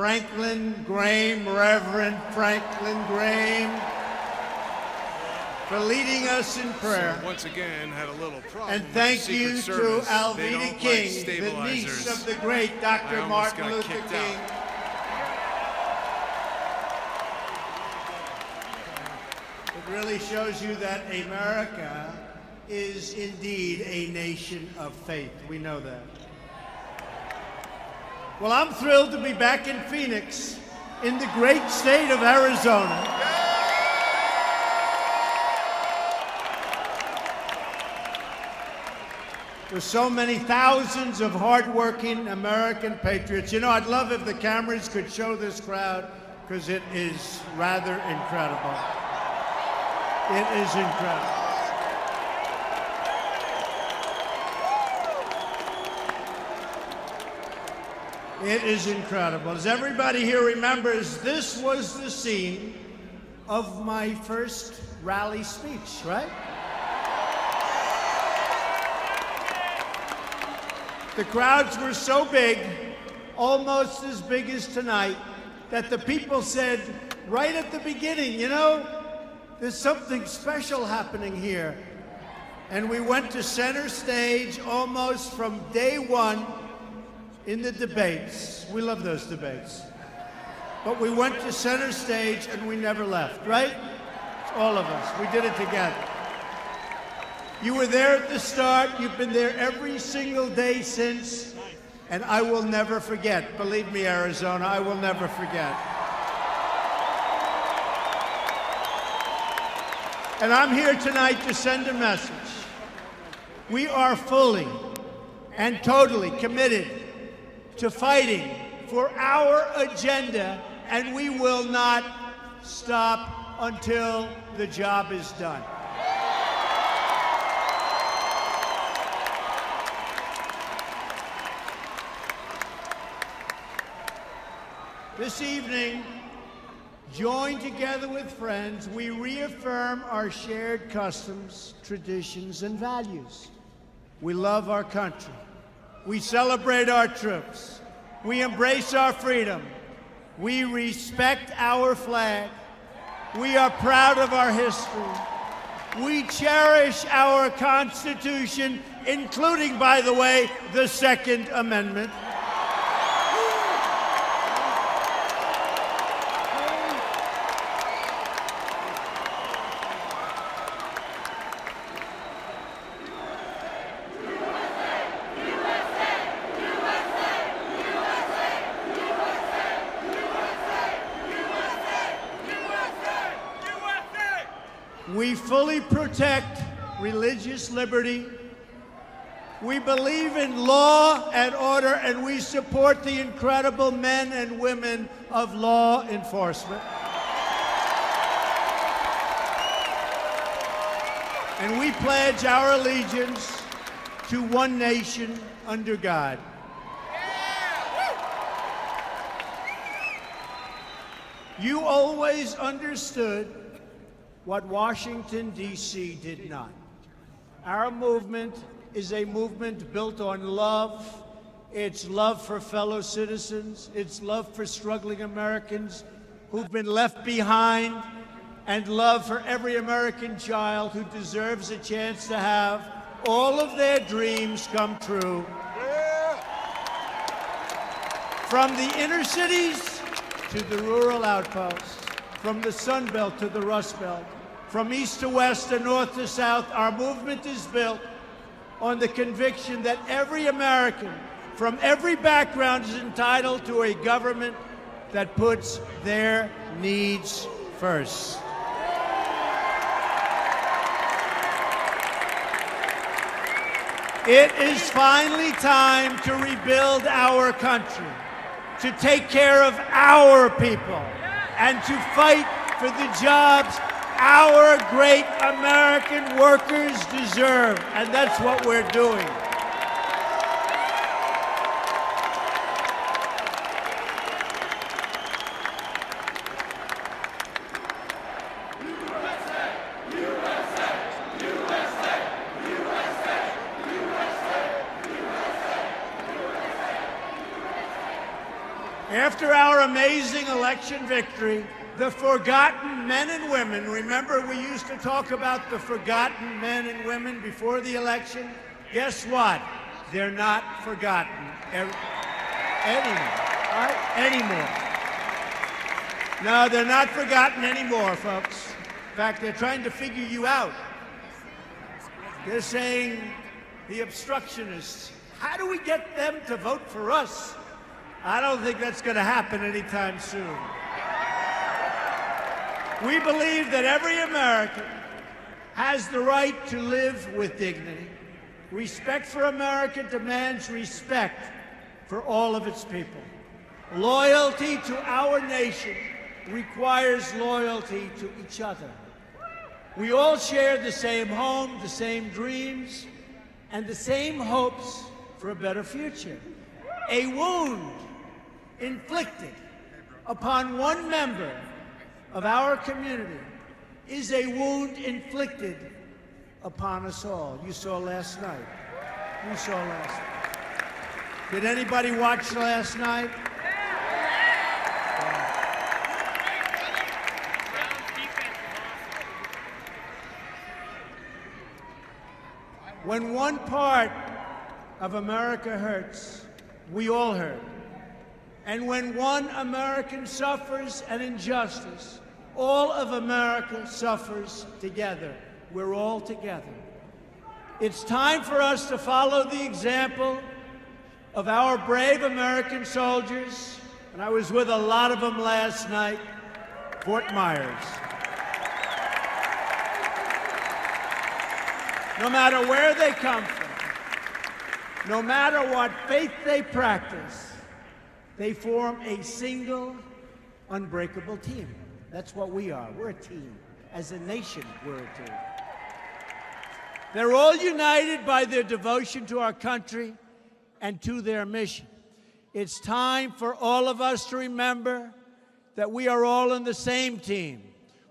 Franklin Graham, Reverend Franklin Graham, for leading us in prayer. So once again, had a little problem. And thank you to Service. Alveda King, the niece of the great Dr. Martin Luther King. It really shows you that America is indeed a nation of faith. We know that. Well, I'm thrilled to be back in Phoenix, in the great state of Arizona. With so many thousands of hardworking American patriots. You know, I'd love if the cameras could show this crowd, because it is rather incredible. It is incredible. It is incredible. As everybody here remembers, this was the scene of my first rally speech, right? The crowds were so big, almost as big as tonight, that the people said right at the beginning, you know, there's something special happening here. And we went to center stage almost from day one in the debates. We love those debates. But we went to center stage and we never left, right? All of us. We did it together. You were there at the start. You've been there every single day since. And I will never forget. Believe me, Arizona, I will never forget. And I'm here tonight to send a message. We are fully and totally committed to fighting for our agenda, and we will not stop until the job is done. This evening, joined together with friends, we reaffirm our shared customs, traditions, and values. We love our country. We celebrate our troops. We embrace our freedom. We respect our flag. We are proud of our history. We cherish our Constitution, including, by the way, the Second Amendment. We fully protect religious liberty. We believe in law and order, and we support the incredible men and women of law enforcement. And we pledge our allegiance to one nation under God. You always understood what Washington, D.C. did not. Our movement is a movement built on love. It's love for fellow citizens. It's love for struggling Americans who've been left behind, and love for every American child who deserves a chance to have all of their dreams come true. From the inner cities to the rural outposts, from the Sun Belt to the Rust Belt, from east to west and north to south, our movement is built on the conviction that every American from every background is entitled to a government that puts their needs first. It is finally time to rebuild our country, to take care of our people, and to fight for the jobs our great American workers deserve. And that's what we're doing. After our amazing election victory, the forgotten men and women, remember we used to talk about the forgotten men and women before the election? Guess what? They're not forgotten anymore, right? Anymore. No, they're not forgotten anymore, folks. In fact, they're trying to figure you out. They're saying, the obstructionists, how do we get them to vote for us? I don't think that's going to happen anytime soon. We believe that every American has the right to live with dignity. Respect for America demands respect for all of its people. Loyalty to our nation requires loyalty to each other. We all share the same home, the same dreams, and the same hopes for a better future. A wound inflicted upon one member of our community is a wound inflicted upon us all. You saw last night. You saw last night. Did anybody watch last night? When one part of America hurts, we all hurt. And when one American suffers an injustice, all of America suffers together. We're all together. It's time for us to follow the example of our brave American soldiers, and I was with a lot of them last night, Fort Myers. No matter where they come from, no matter what faith they practice, they form a single, unbreakable team. That's what we are. We're a team. As a nation, we're a team. They're all united by their devotion to our country and to their mission. It's time for all of us to remember that we are all in the same team.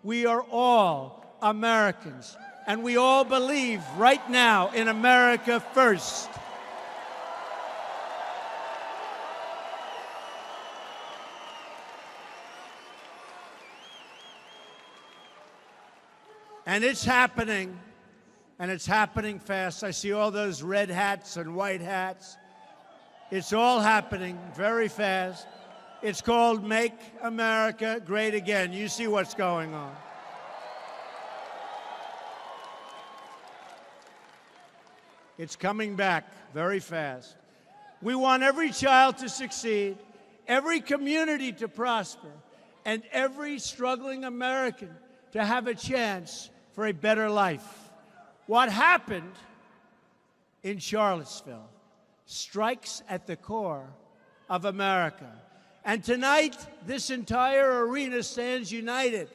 We are all Americans, and we all believe right now in America first. And it's happening, and it's happening fast. I see all those red hats and white hats. It's all happening very fast. It's called Make America Great Again. You see what's going on. It's coming back very fast. We want every child to succeed, every community to prosper, and every struggling American to have a chance for a better life. What happened in Charlottesville strikes at the core of America. And tonight, this entire arena stands united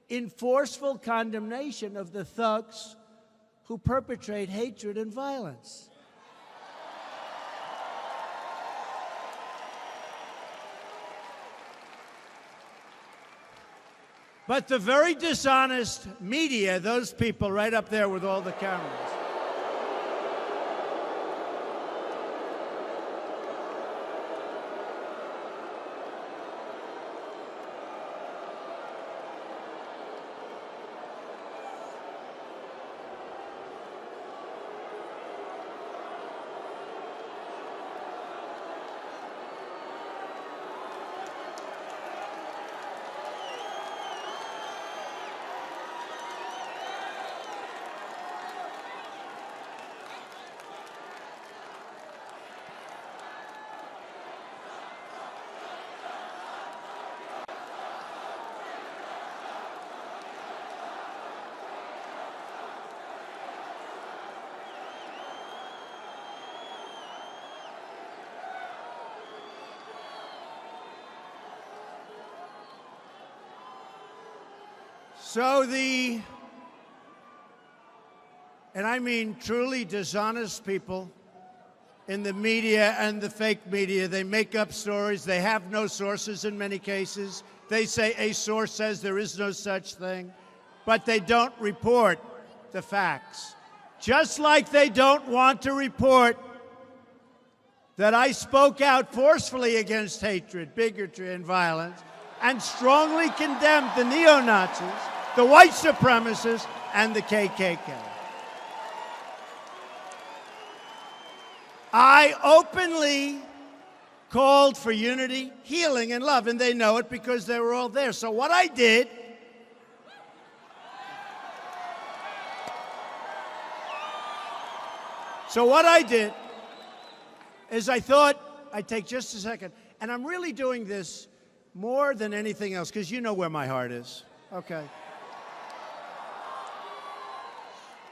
in forceful condemnation of the thugs who perpetrate hatred and violence. But the very dishonest media, those people right up there with all the cameras, so and I mean truly dishonest people in the media and the fake media, they make up stories. They have no sources in many cases. They say a source says there is no such thing, but they don't report the facts. Just like they don't want to report that I spoke out forcefully against hatred, bigotry, and violence, and strongly condemned the neo-Nazis, the white supremacists, and the KKK. I openly called for unity, healing, and love, and they know it because they were all there. So what I did is I thought I'd take just a second, and I'm really doing this more than anything else, because you know where my heart is, okay?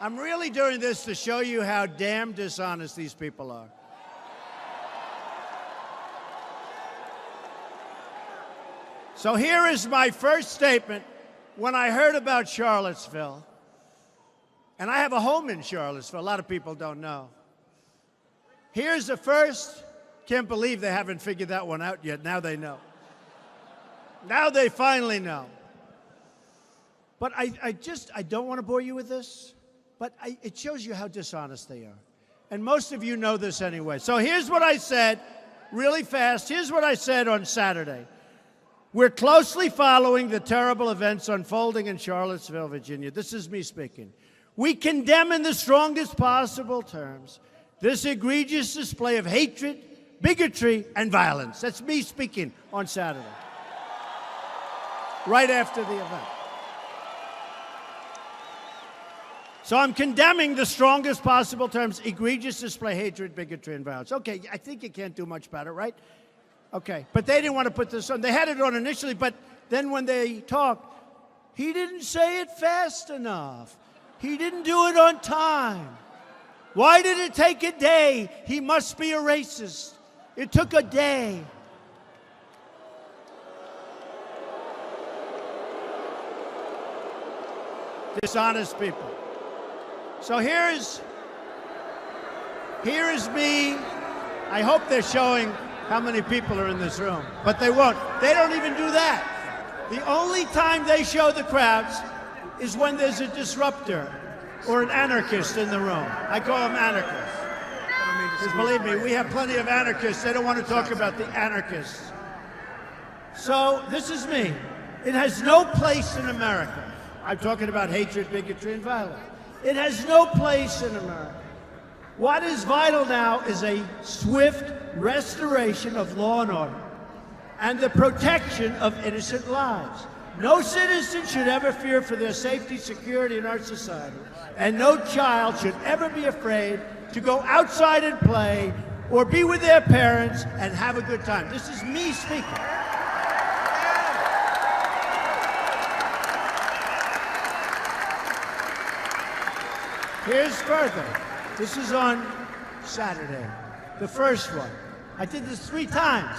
I'm really doing this to show you how damn dishonest these people are. So here is my first statement when I heard about Charlottesville. And I have a home in Charlottesville. A lot of people don't know. Here's the first. Can't believe they haven't figured that one out yet. Now they know. Now they finally know. But I don't want to bore you with this, but it shows you how dishonest they are. And most of you know this anyway. So here's what I said, really fast. Here's what I said on Saturday. We're closely following the terrible events unfolding in Charlottesville, Virginia. This is me speaking. We condemn in the strongest possible terms this egregious display of hatred, bigotry, and violence. That's me speaking on Saturday, right after the event. So I'm condemning the strongest possible terms, egregious display, hatred, bigotry, and violence. Okay, I think you can't do much better, right? Okay, but they didn't want to put this on. They had it on initially, but then when they talked, he didn't say it fast enough. He didn't do it on time. Why did it take a day? He must be a racist. It took a day. Dishonest people. So here is me. I hope they're showing how many people are in this room, but they won't. They don't even do that. The only time they show the crowds is when there's a disruptor or an anarchist in the room. I call them anarchists. Because believe me, we have plenty of anarchists. They don't want to talk about the anarchists. So this is me. It has no place in America. I'm talking about hatred, bigotry, and violence. It has no place in America. What is vital now is a swift restoration of law and order and the protection of innocent lives. No citizen should ever fear for their safety, security in our society, and no child should ever be afraid to go outside and play or be with their parents and have a good time. This is me speaking. Here's further. This is on Saturday, the first one. I did this 3 times.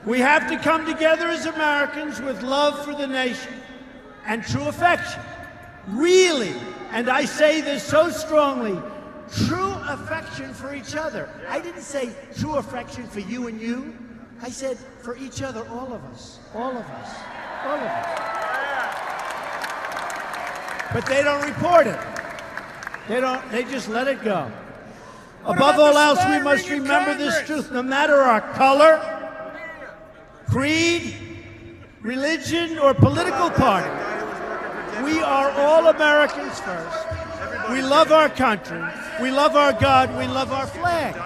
We have to come together as Americans with love for the nation and true affection. Really, and I say this so strongly, true affection for each other. I didn't say true affection for you and you. I said for each other, all of us, all of us, all of us. But they don't report it. They just let it go. Above all else, we must remember this truth. No matter our color, creed, religion, or political party, we are all Americans first. We love our country. We love our God. We love our flag.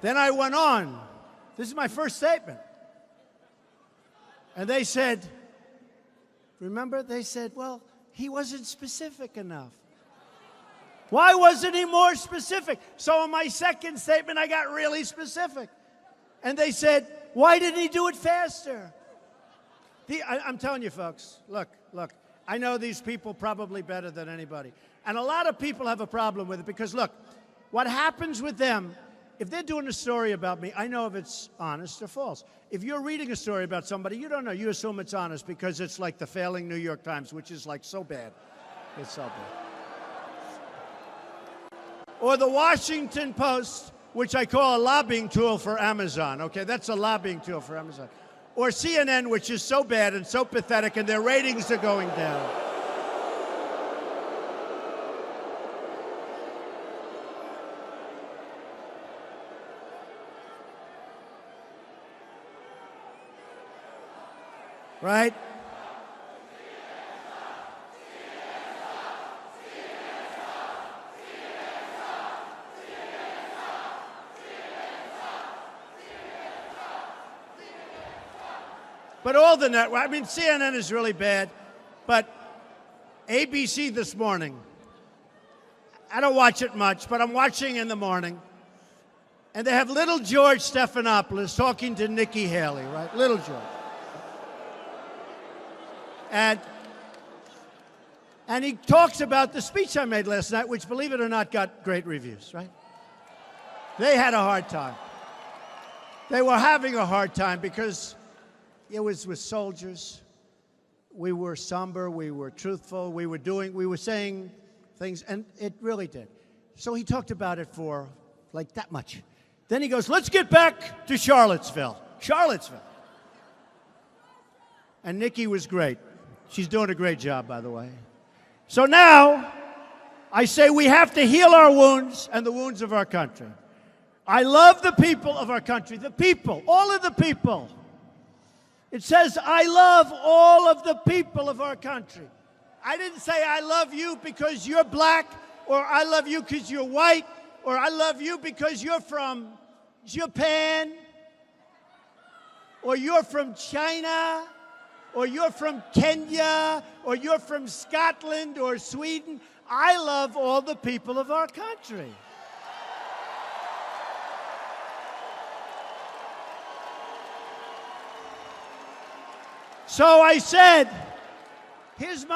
Then I went on. This is my first statement. And they said, remember, they said, well, he wasn't specific enough. Why wasn't he more specific? So in my second statement, I got really specific. And they said, why didn't he do it faster? I'm telling you, folks, look, I know these people probably better than anybody. And a lot of people have a problem with it because, look, what happens with them, if they're doing a story about me, I know if it's honest or false. If you're reading a story about somebody, you don't know. You assume it's honest because it's like the failing New York Times, which is like so bad. It's so bad. Or the Washington Post, which I call a lobbying tool for Amazon. Okay, that's a lobbying tool for Amazon. Or CNN, which is so bad and so pathetic, and their ratings are going down. Right? But all the network, I mean, CNN is really bad, but ABC this morning, I don't watch it much, but I'm watching in the morning, and they have little George Stephanopoulos talking to Nikki Haley, right? Little George. And he talks about the speech I made last night, which, believe it or not, got great reviews, right? They had a hard time. They were having a hard time because it was with soldiers. We were somber, we were truthful, we were saying things, and it really did. So he talked about it for like that much. Then he goes, let's get back to Charlottesville. Charlottesville. And Nikki was great. She's doing a great job, by the way. So now, I say we have to heal our wounds and the wounds of our country. I love the people of our country, the people, all of the people. It says, I love all of the people of our country. I didn't say I love you because you're black, or I love you because you're white, or I love you because you're from Japan, or you're from China, or you're from Kenya, or you're from Scotland or Sweden. I love all the people of our country. So I said, here's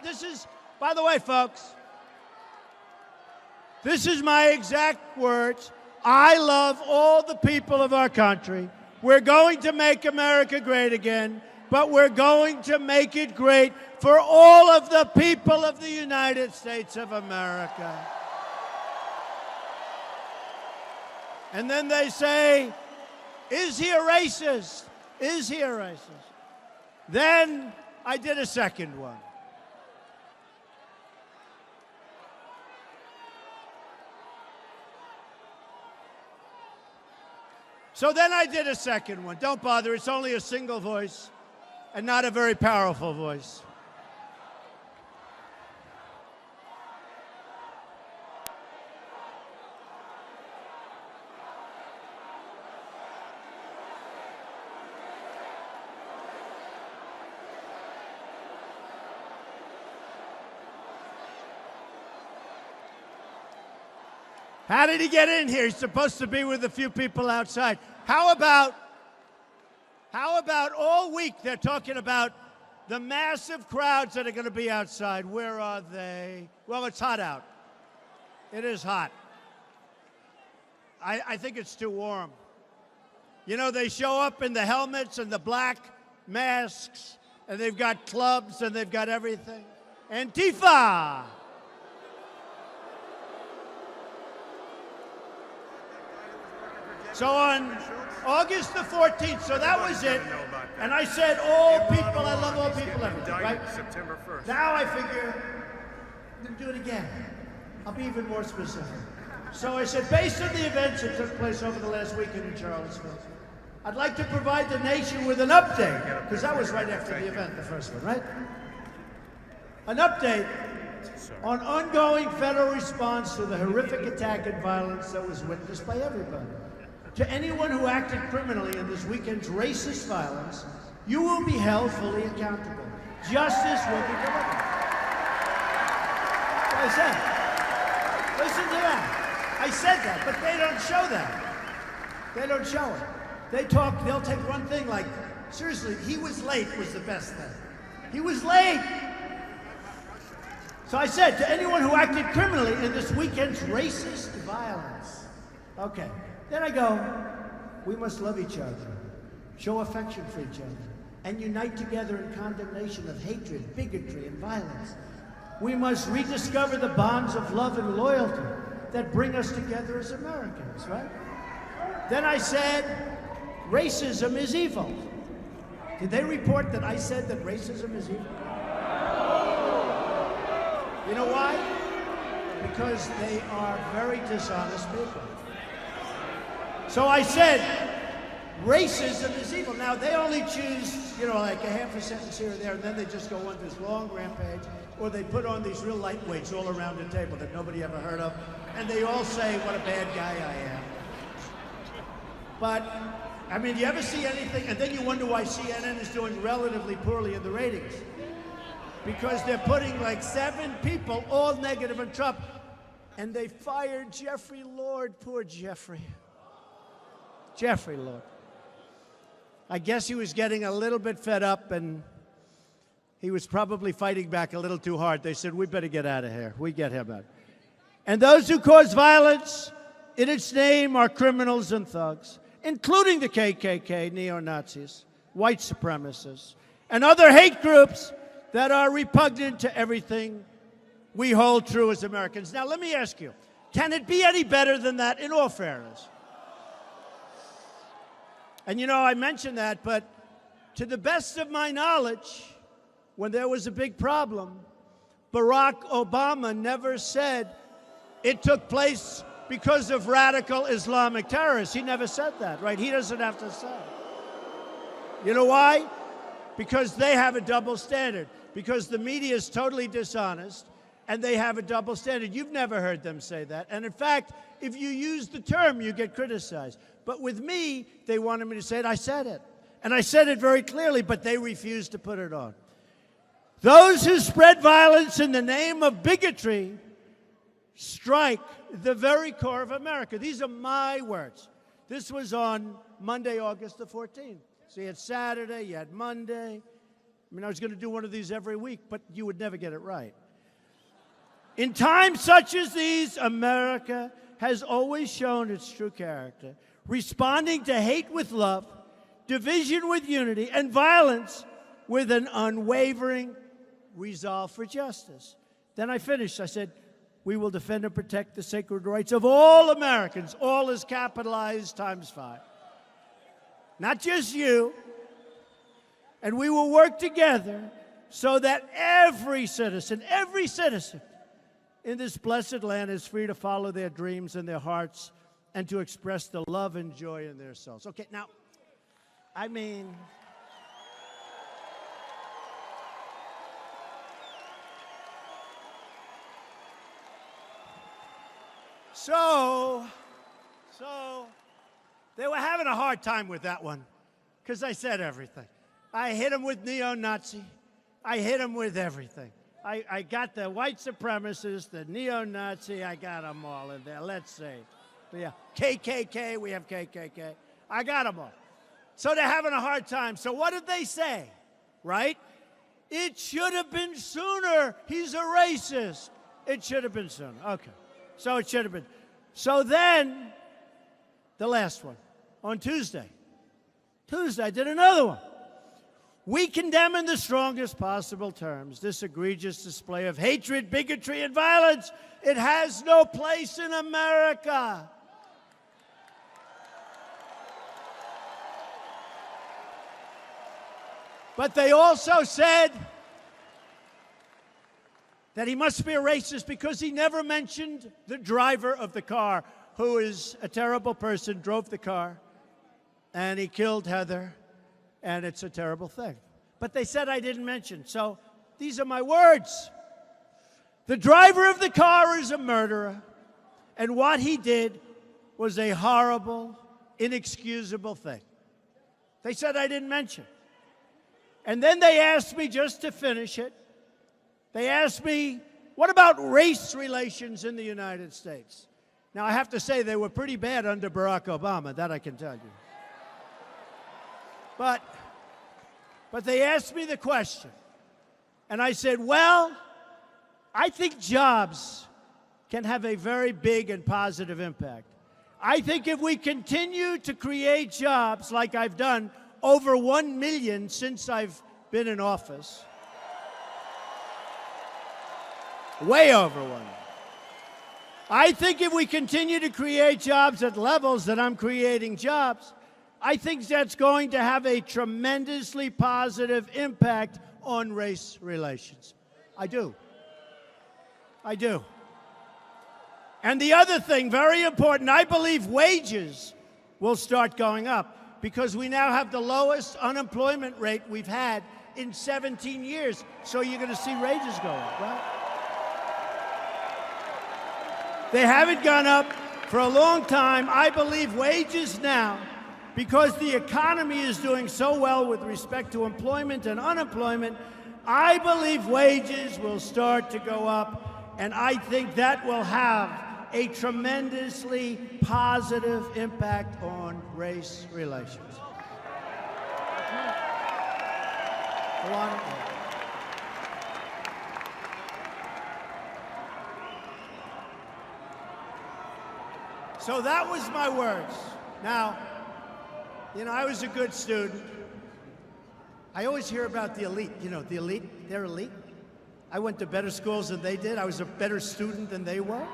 this is, by the way, folks, this is my exact words. I love all the people of our country. We're going to make America great again, but we're going to make it great for all of the people of the United States of America. And then they say, is he a racist? Is he a racist? Then I did a second one. So then I did a second one. Don't bother, it's only a single voice and not a very powerful voice. How did he get in here? He's supposed to be with a few people outside. How about all week they're talking about the massive crowds that are going to be outside? Where are they? Well, it's hot out. It is hot. I think it's too warm. You know, they show up in the helmets and the black masks, and they've got clubs and they've got everything. Antifa! So on August the 14th, so that was it, and I said all people, I love all people, everything, right? September 1st. Now I figure I'm going to do it again. I'll be even more specific. So I said, based on the events that took place over the last weekend in Charlottesville, I'd like to provide the nation with an update, because that was right after the event, the first one, right? An update on ongoing federal response to the horrific attack and violence that was witnessed by everybody. To anyone who acted criminally in this weekend's racist violence, you will be held fully accountable. Justice will be delivered. I said, listen to that. I said that, but they don't show that. They don't show it. They'll take one thing like, seriously, he was late was the best thing. He was late. So I said, to anyone who acted criminally in this weekend's racist violence. Okay. Then I go, we must love each other, show affection for each other, and unite together in condemnation of hatred, bigotry, and violence. We must rediscover the bonds of love and loyalty that bring us together as Americans, right? Then I said, racism is evil. Did they report that I said that racism is evil? You know why? Because they are very dishonest people. So I said, racism is evil. Now, they only choose, like a half a sentence here or there, and then they just go on this long rampage, or they put on these real lightweights all around the table that nobody ever heard of, and they all say what a bad guy I am. But, I mean, you ever see anything, and then you wonder why CNN is doing relatively poorly in the ratings. Because they're putting like 7 people, all negative on Trump, and they fired Jeffrey Lord. Poor Jeffrey. Jeffrey Lord. I guess he was getting a little bit fed up, and he was probably fighting back a little too hard. They said, we better get out of here. We get him out. And those who cause violence in its name are criminals and thugs, including the KKK, neo-Nazis, white supremacists, and other hate groups that are repugnant to everything we hold true as Americans. Now, let me ask you, can it be any better than that in all fairness? And I mentioned that, but to the best of my knowledge, when there was a big problem, Barack Obama never said it took place because of radical Islamic terrorists. He never said that, right? He doesn't have to say it. You know why? Because they have a double standard. Because the media is totally dishonest, and they have a double standard. You've never heard them say that. And in fact, if you use the term, you get criticized. But with me, they wanted me to say it. I said it. And I said it very clearly, but they refused to put it on. Those who spread violence in the name of bigotry strike the very core of America. These are my words. This was on Monday, August the 14th. So you had Saturday, you had Monday. I mean, I was going to do one of these every week, but you would never get it right. In times such as these, America has always shown its true character, responding to hate with love, division with unity, and violence with an unwavering resolve for justice. Then I finished. I said, we will defend and protect the sacred rights of all Americans. All is capitalized ×5. Not just you. And we will work together so that every citizen in this blessed land is free to follow their dreams and their hearts and to express the love and joy in their souls. Okay, now, I mean, so they were having a hard time with that one because I said everything. I hit them with neo-Nazi. I hit them with everything. I got the white supremacists, the neo-Nazi, I got them all in there. Let's see. But yeah, KKK, we have KKK. I got them all. So they're having a hard time. So what did they say, right? It should have been sooner. He's a racist. It should have been sooner. Okay. So it should have been. So then, the last one, on Tuesday, I did another one. We condemn in the strongest possible terms this egregious display of hatred, bigotry, and violence. It has no place in America. But they also said that he must be a racist because he never mentioned the driver of the car, who is a terrible person, drove the car, and he killed Heather. And it's a terrible thing. But they said I didn't mention. So these are my words. The driver of the car is a murderer. And what he did was a horrible, inexcusable thing. They said I didn't mention. And then they asked me, just to finish it, they asked me, what about race relations in the United States? Now, I have to say they were pretty bad under Barack Obama. That I can tell you. But they asked me the question, and I said, well, I think jobs can have a very big and positive impact. I think if we continue to create jobs like I've done, over 1 million since I've been in office, Way over 1. I think if we continue to create jobs at levels that I'm creating jobs, I think that's going to have a tremendously positive impact on race relations. I do. I do. And the other thing, very important, I believe wages will start going up because we now have the lowest unemployment rate we've had in 17 years. So you're going to see wages go up, right? They haven't gone up for a long time. I believe wages now, because the economy is doing so well with respect to employment and unemployment, I believe wages will start to go up, and I think that will have a tremendously positive impact on race relations. Go on. So that was my words. Now, you know, I was a good student. I always hear about the elite. You know, the elite, they're elite. I went to better schools than they did. I was a better student than they were.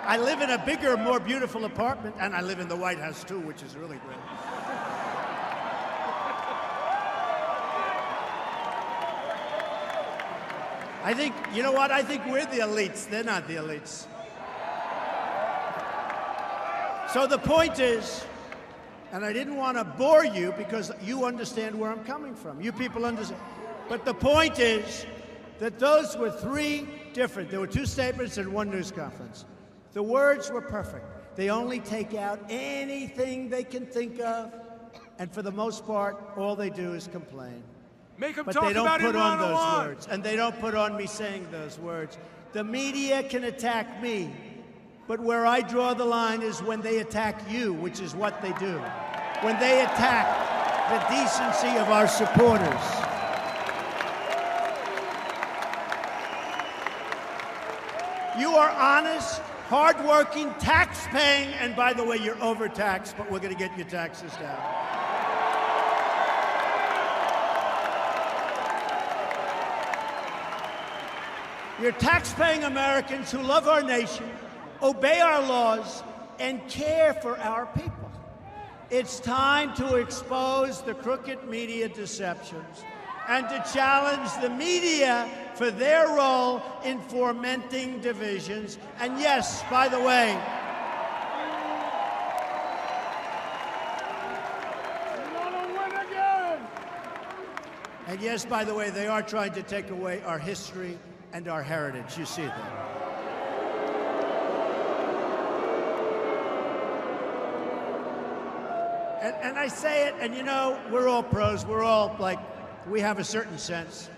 I live in a bigger, more beautiful apartment, and I live in the White House, too, which is really great. I think, you know what? I think we're the elites. They're not the elites. So the point is, and I didn't want to bore you because you understand where I'm coming from. You people understand. But the point is that those were 3 different. There were 2 statements and 1 news conference. The words were perfect. They only take out anything they can think of, and for the most part, all they do is complain. Make them but talk they don't about put on those Iran. words, and they don't put on me saying those words. The media can attack me, but where I draw the line is when they attack you, which is what they do. When they attack the decency of our supporters. You are honest, hardworking, tax-paying, and by the way, you're overtaxed, but we're going to get your taxes down. You're tax-paying Americans who love our nation, obey our laws, and care for our people. It's time to expose the crooked media deceptions and to challenge the media for their role in fomenting divisions. And yes, by the way, and yes, by the way, they are trying to take away our history and our heritage. You see that. And I say it, and you know, we're all pros. We're all like, we have a certain sense.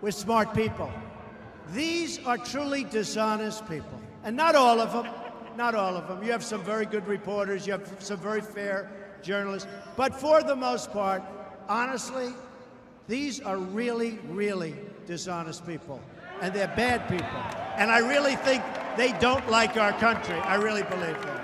We're smart people. These are truly dishonest people. And not all of them. Not all of them. You have some very good reporters. You have some very fair journalists. But for the most part, honestly, these are really, really dishonest people. And they're bad people. And I really think they don't like our country. I really believe that.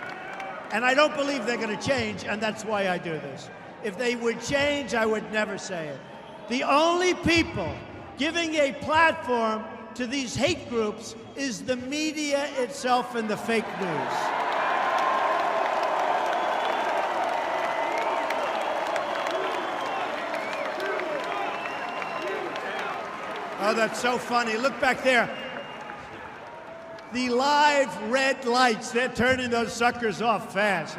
And I don't believe they're going to change, and that's why I do this. If they would change, I would never say it. The only people giving a platform to these hate groups is the media itself and the fake news. Oh, that's so funny. Look back there. The live red lights, they're turning those suckers off fast.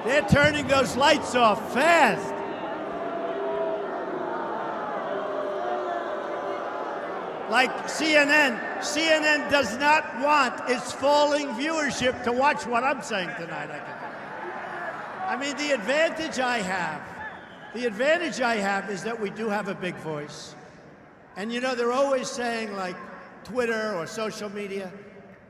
They're turning those lights off fast. Like CNN does not want its falling viewership to watch what I'm saying tonight. I mean, the advantage I have is that we do have a big voice. And you know, they're always saying, like, Twitter or social media.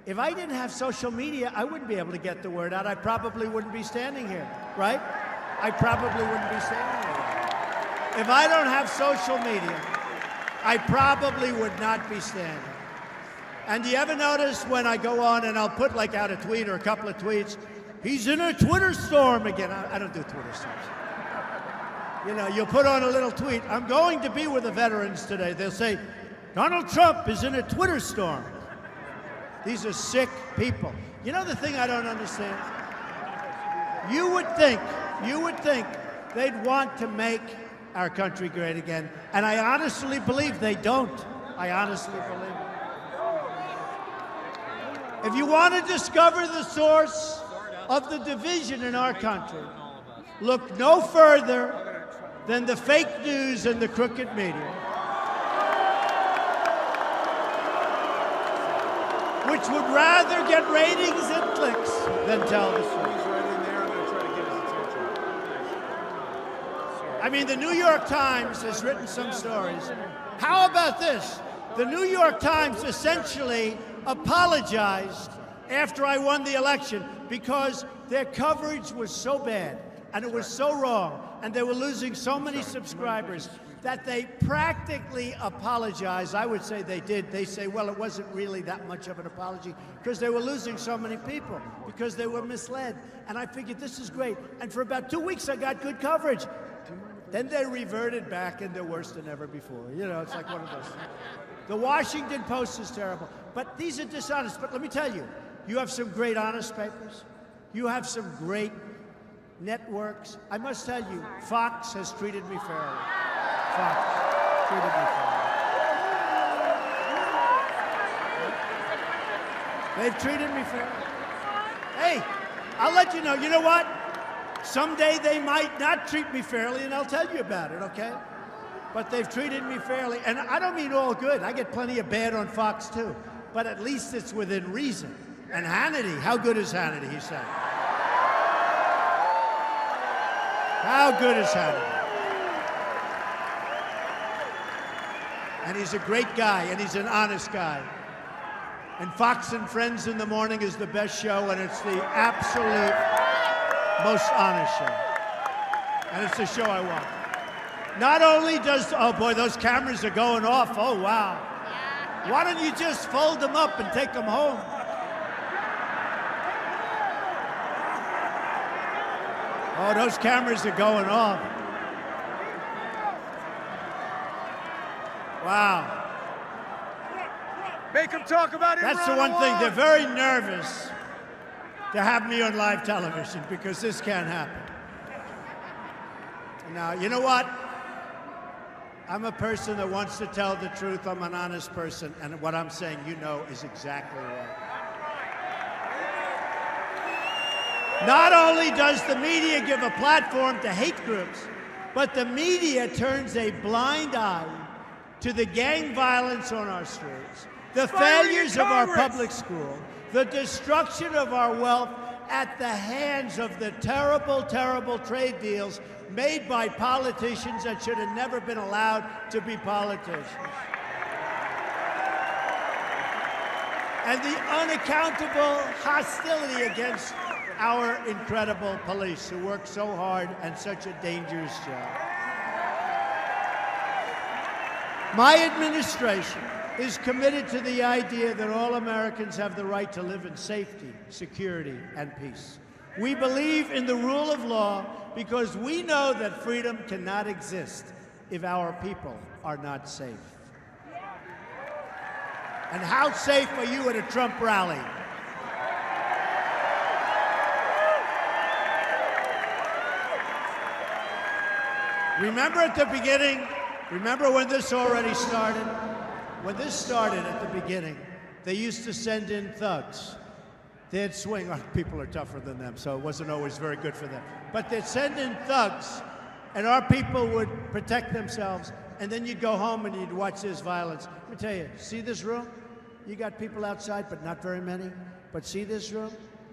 If I didn't have social media, I wouldn't be able to get the word out. I probably wouldn't be standing here, right? I probably wouldn't be standing here. If I don't have social media, I probably would not be standing. And do you ever notice when I go on and I'll put, like, out a tweet or a couple of tweets, he's in a Twitter storm again. I don't do Twitter storms. You know, you'll put on a little tweet, I'm going to be with the veterans today. They'll say, Donald Trump is in a Twitter storm. These are sick people. You know the thing I don't understand? You would think they'd want to make our country great again. And I honestly believe they don't. I honestly believe it. If you want to discover the source of the division in our country, look no further than the fake news and the crooked media, which would rather get ratings and clicks than tell the truth. I mean, the New York Times has written some stories. How about this? The New York Times essentially apologized after I won the election because their coverage was so bad and it was so wrong and they were losing so many subscribers that they practically apologized. I would say they did. They say, well, it wasn't really that much of an apology because they were losing so many people because they were misled. And I figured this is great. And for about 2 weeks, I got good coverage. Then they reverted back and they're worse than ever before. You know, it's like one of those things. The Washington Post is terrible. But these are dishonest. But let me tell you, you have some great honest papers. You have some great networks. I must tell you, Fox has treated me fairly. Fox treated me fairly. They've treated me fairly. Hey, I'll let you know. You know what? Someday they might not treat me fairly, and I'll tell you about it, okay? But they've treated me fairly. And I don't mean all good. I get plenty of bad on Fox, too. But at least it's within reason. And Hannity, how good is Hannity, he said. How good is Hannity? And he's a great guy, and he's an honest guy. And Fox and Friends in the morning is the best show, and it's the absolute most honest show. And it's the show I want. Not only does, oh boy, those cameras are going off. Oh, wow. Why don't you just fold them up and take them home? Oh, those cameras are going off. Wow. Make them talk about it. That's the one thing. They're very nervous to have me on live television because this can't happen. Now, you know what? I'm a person that wants to tell the truth. I'm an honest person, and what I'm saying, you know, is exactly right. Not only does the media give a platform to hate groups, but the media turns a blind eye to the gang violence on our streets, the failures of our public school, the destruction of our wealth at the hands of the terrible, terrible trade deals made by politicians that should have never been allowed to be politicians. And the unaccountable hostility against our incredible police who work so hard and such a dangerous job. My administration is committed to the idea that all Americans have the right to live in safety, security, and peace. We believe in the rule of law because we know that freedom cannot exist if our people are not safe. And how safe are you at a Trump rally? Remember at the beginning, remember when this already started? When this started at the beginning, they used to send in thugs. They'd swing. Oh, people are tougher than them, so it wasn't always very good for them. But they'd send in thugs, and our people would protect themselves, and then you'd go home and you'd watch this violence. Let me tell you, see this room? You got people outside, but not very many. But see this room?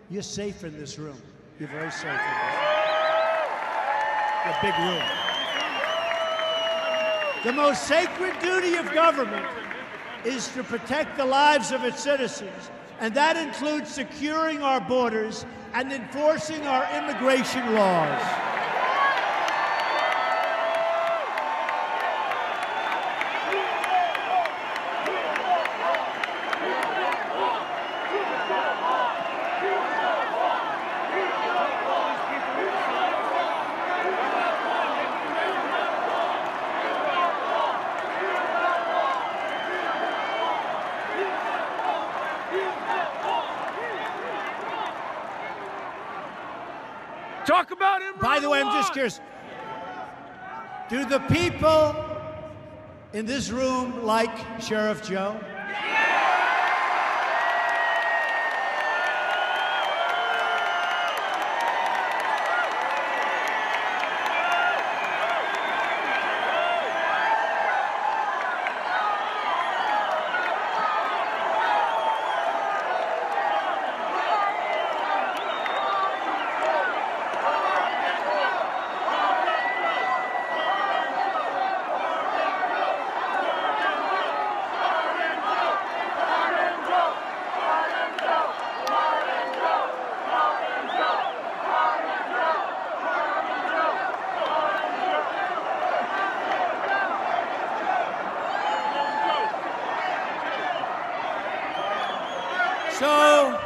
You're safe in this room. You're very safe in this room. It's a big room. The most sacred duty of government is to protect the lives of its citizens, and that includes securing our borders and enforcing our immigration laws. Talk about him. By the way, I'm just curious. Do the people in this room like Sheriff Joe? So,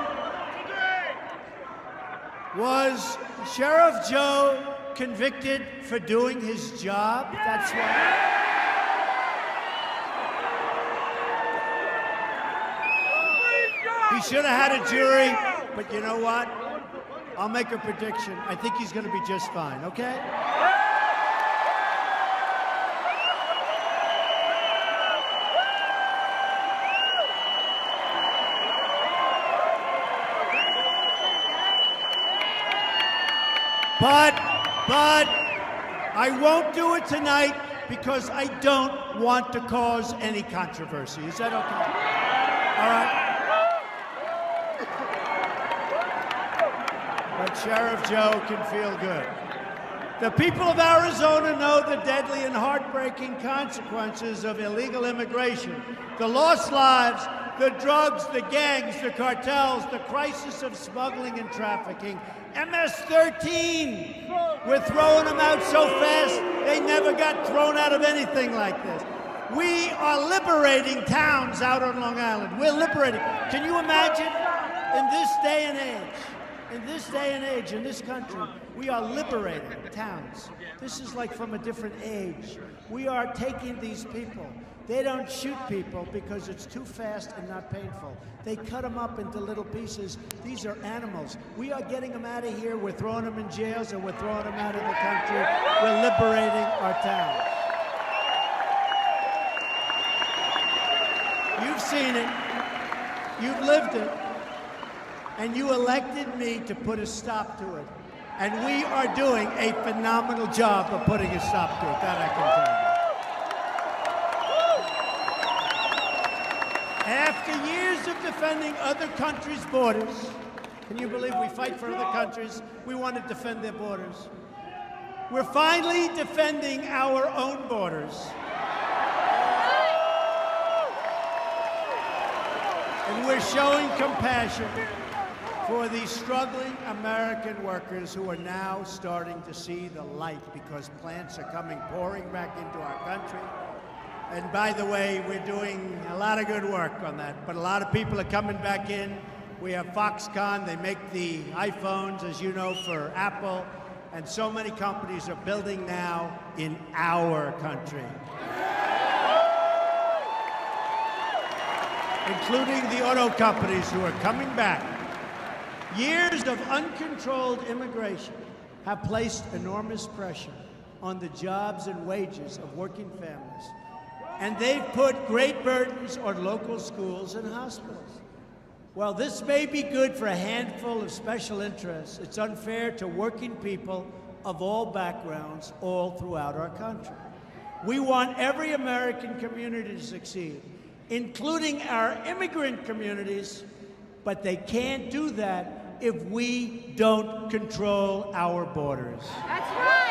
was Sheriff Joe convicted for doing his job? That's why. He should have had a jury, but you know what? I'll make a prediction. I think he's going to be just fine, okay? But I won't do it tonight because I don't want to cause any controversy. Is that okay? All right? But Sheriff Joe can feel good. The people of Arizona know the deadly and heartbreaking consequences of illegal immigration. The lost lives, the drugs, the gangs, the cartels, the crisis of smuggling and trafficking. MS-13, we're throwing them out so fast, they never got thrown out of anything like this. We are liberating towns out on Long Island. We're liberating. Can you imagine? In this day and age, in this country, we are liberating towns. This is like from a different age. We are taking these people. They don't shoot people because it's too fast and not painful. They cut them up into little pieces. These are animals. We are getting them out of here. We're throwing them in jails and we're throwing them out of the country. We're liberating our towns. You've seen it. You've lived it. And you elected me to put a stop to it. And we are doing a phenomenal job of putting a stop to it. That I can tell you. After years of defending other countries' borders, can you believe we fight for other countries? We want to defend their borders. We're finally defending our own borders. And we're showing compassion for these struggling American workers who are now starting to see the light because plants are coming pouring back into our country. And by the way, we're doing a lot of good work on that, but a lot of people are coming back in. We have Foxconn, they make the iPhones, as you know, for Apple, and so many companies are building now in our country, including the auto companies who are coming back. Years of uncontrolled immigration have placed enormous pressure on the jobs and wages of working families. And they've put great burdens on local schools and hospitals. While this may be good for a handful of special interests, it's unfair to working people of all backgrounds all throughout our country. We want every American community to succeed, including our immigrant communities, but they can't do that if we don't control our borders. That's right.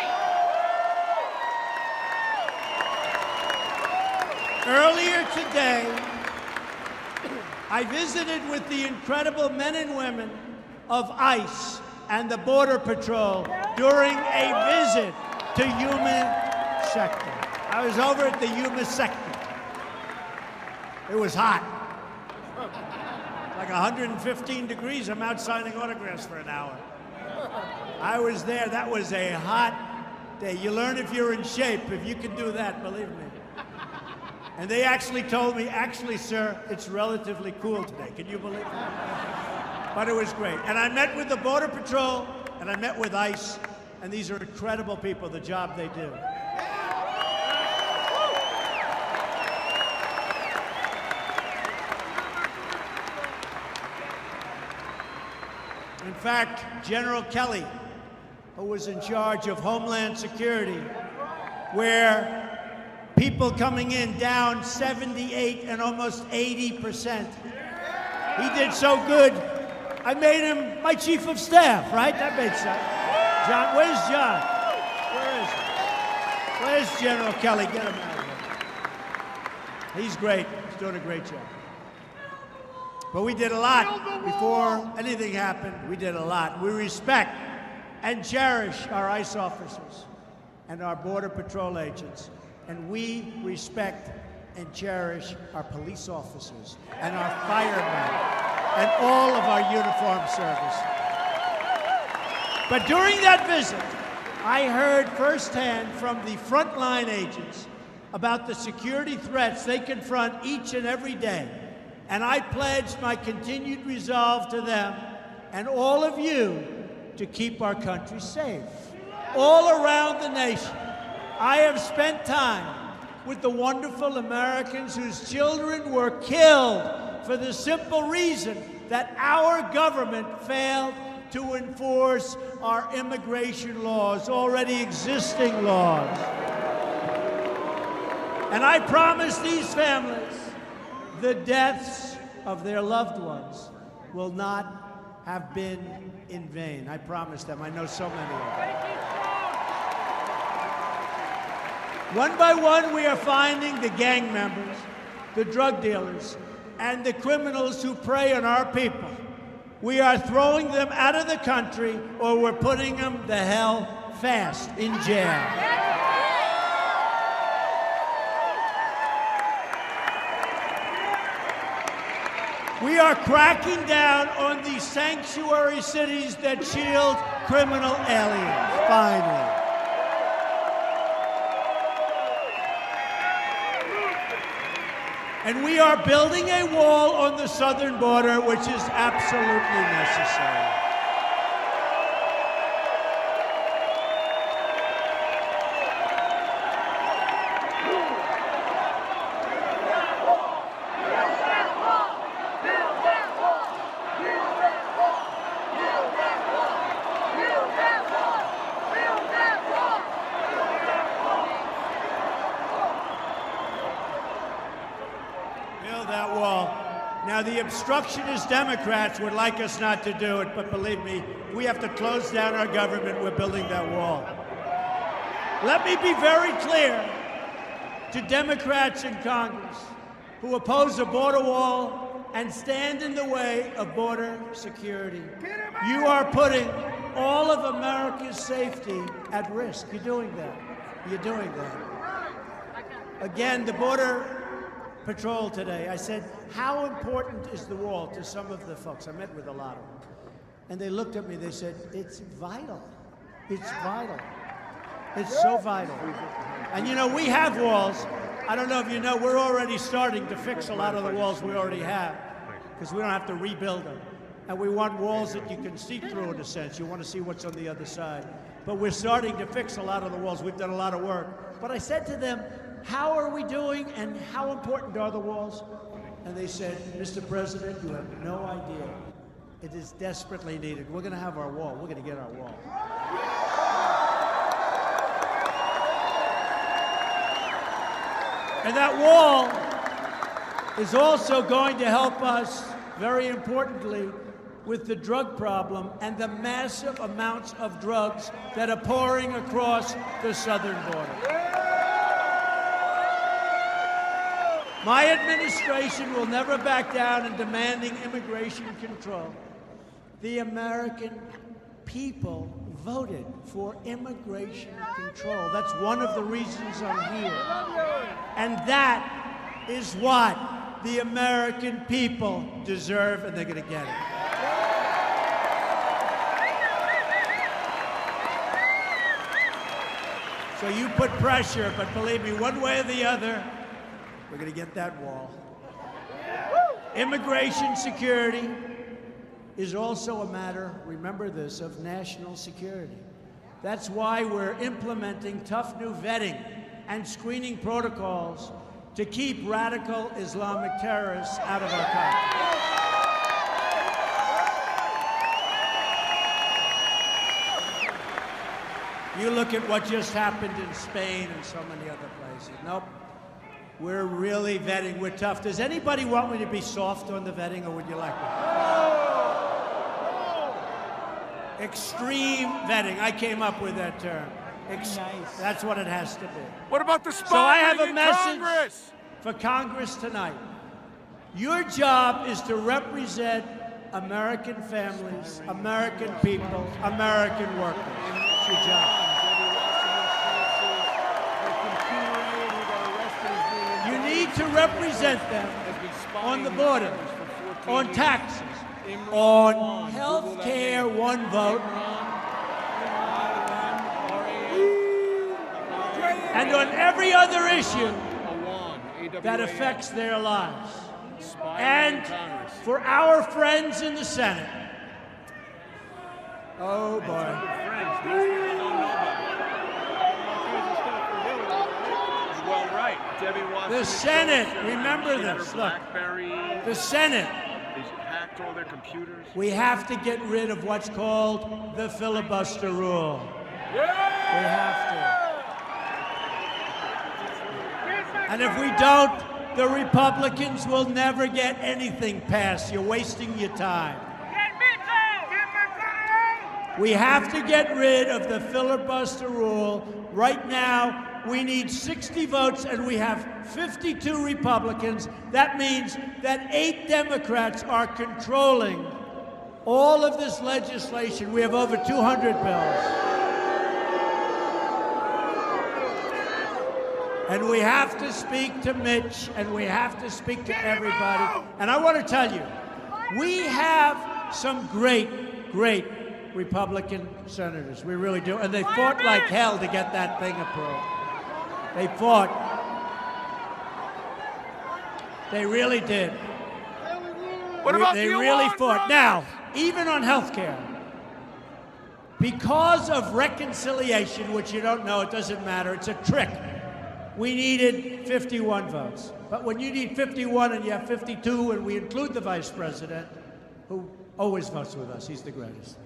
Earlier today, I visited with the incredible men and women of ICE and the Border Patrol during a visit to Human Sector. I was over at the Human Sector. It was hot. Like 115 degrees. I'm out signing autographs for an hour. I was there. That was a hot day. You learn if you're in shape. If you can do that, believe me. And they actually told me, actually, sir, it's relatively cool today. Can you believe that? But it was great. And I met with the Border Patrol and I met with ICE, and these are incredible people, the job they do. In fact, General Kelly, who was in charge of Homeland Security, where people coming in down 78 and almost 80%. He did so good, I made him my chief of staff, right? That made sense. John, where's John? Where is he? Where's General Kelly? Get him out of here. He's great. He's doing a great job. But we did a lot before anything happened. We did a lot. We respect and cherish our ICE officers and our Border Patrol agents. And we respect and cherish our police officers and our firemen and all of our uniformed service. But during that visit, I heard firsthand from the frontline agents about the security threats they confront each and every day. And I pledged my continued resolve to them and all of you to keep our country safe. All around the nation, I have spent time with the wonderful Americans whose children were killed for the simple reason that our government failed to enforce our immigration laws, already existing laws. And I promise these families the deaths of their loved ones will not have been in vain. I promise them. I know so many of them. One by one, we are finding the gang members, the drug dealers, and the criminals who prey on our people. We are throwing them out of the country, or we're putting them the hell fast in jail. We are cracking down on these sanctuary cities that shield criminal aliens, finally. And we are building a wall on the southern border, which is absolutely necessary. Now, the obstructionist Democrats would like us not to do it, but believe me, we have to close down our government. We're building that wall. Let me be very clear to Democrats in Congress who oppose a border wall and stand in the way of border security. You are putting all of America's safety at risk. You're doing that. You're doing that. Again, the Border Patrol today, I said, how important is the wall to some of the folks? I met with a lot of them. And they looked at me, they said, it's vital. It's vital. It's so vital. And you know, we have walls. I don't know if you know, we're already starting to fix a lot of the walls we already have, because we don't have to rebuild them. And we want walls that you can see through in a sense. You want to see what's on the other side. But we're starting to fix a lot of the walls. We've done a lot of work. But I said to them, how are we doing and how important are the walls? And they said, Mr. President, you have no idea. It is desperately needed. We're going to have our wall. We're going to get our wall. And that wall is also going to help us, very importantly, with the drug problem and the massive amounts of drugs that are pouring across the southern border. My administration will never back down in demanding immigration control. The American people voted for immigration control. That's one of the reasons I'm here. And that is what the American people deserve, and they're going to get it. So you put pressure, but believe me, one way or the other, we're going to get that wall. Immigration security, is also a matter, remember this, of national security. That's why we're implementing tough new vetting and screening protocols to keep radical Islamic terrorists out of our country. You look at what just happened in Spain and so many other places. Nope. We're really vetting. We're tough. Does anybody want me to be soft on the vetting, or would you like me? Extreme vetting. I came up with that term. Nice. That's what it has to be. What about the spying So I have a in message Congress? for Congress tonight. Your job is to represent American families, American people, American workers. It's your job. You need to represent them on the border, on taxes, on health care, one vote, and on every other issue that affects their lives. And for our friends in the Senate. Oh, boy. The Senate, remember this, look, the Senate, we have to get rid of what's called the filibuster rule. We have to. And if we don't, the Republicans will never get anything passed. You're wasting your time. We have to get rid of the filibuster rule. Right now, we need 60 votes, and we have 52 Republicans. That means that 8 Democrats are controlling all of this legislation. We have over 200 bills. And we have to speak to Mitch, and we have to speak to everybody. And I want to tell you, we have some great Republican senators. We really do. And they fought like hell to get that thing approved. They fought. They really did. They really fought. Now, even on health care, because of reconciliation, which you don't know, it doesn't matter, it's a trick. We needed 51 votes. But when you need 51 and you have 52, and we include the vice president, who always votes with us, he's the greatest.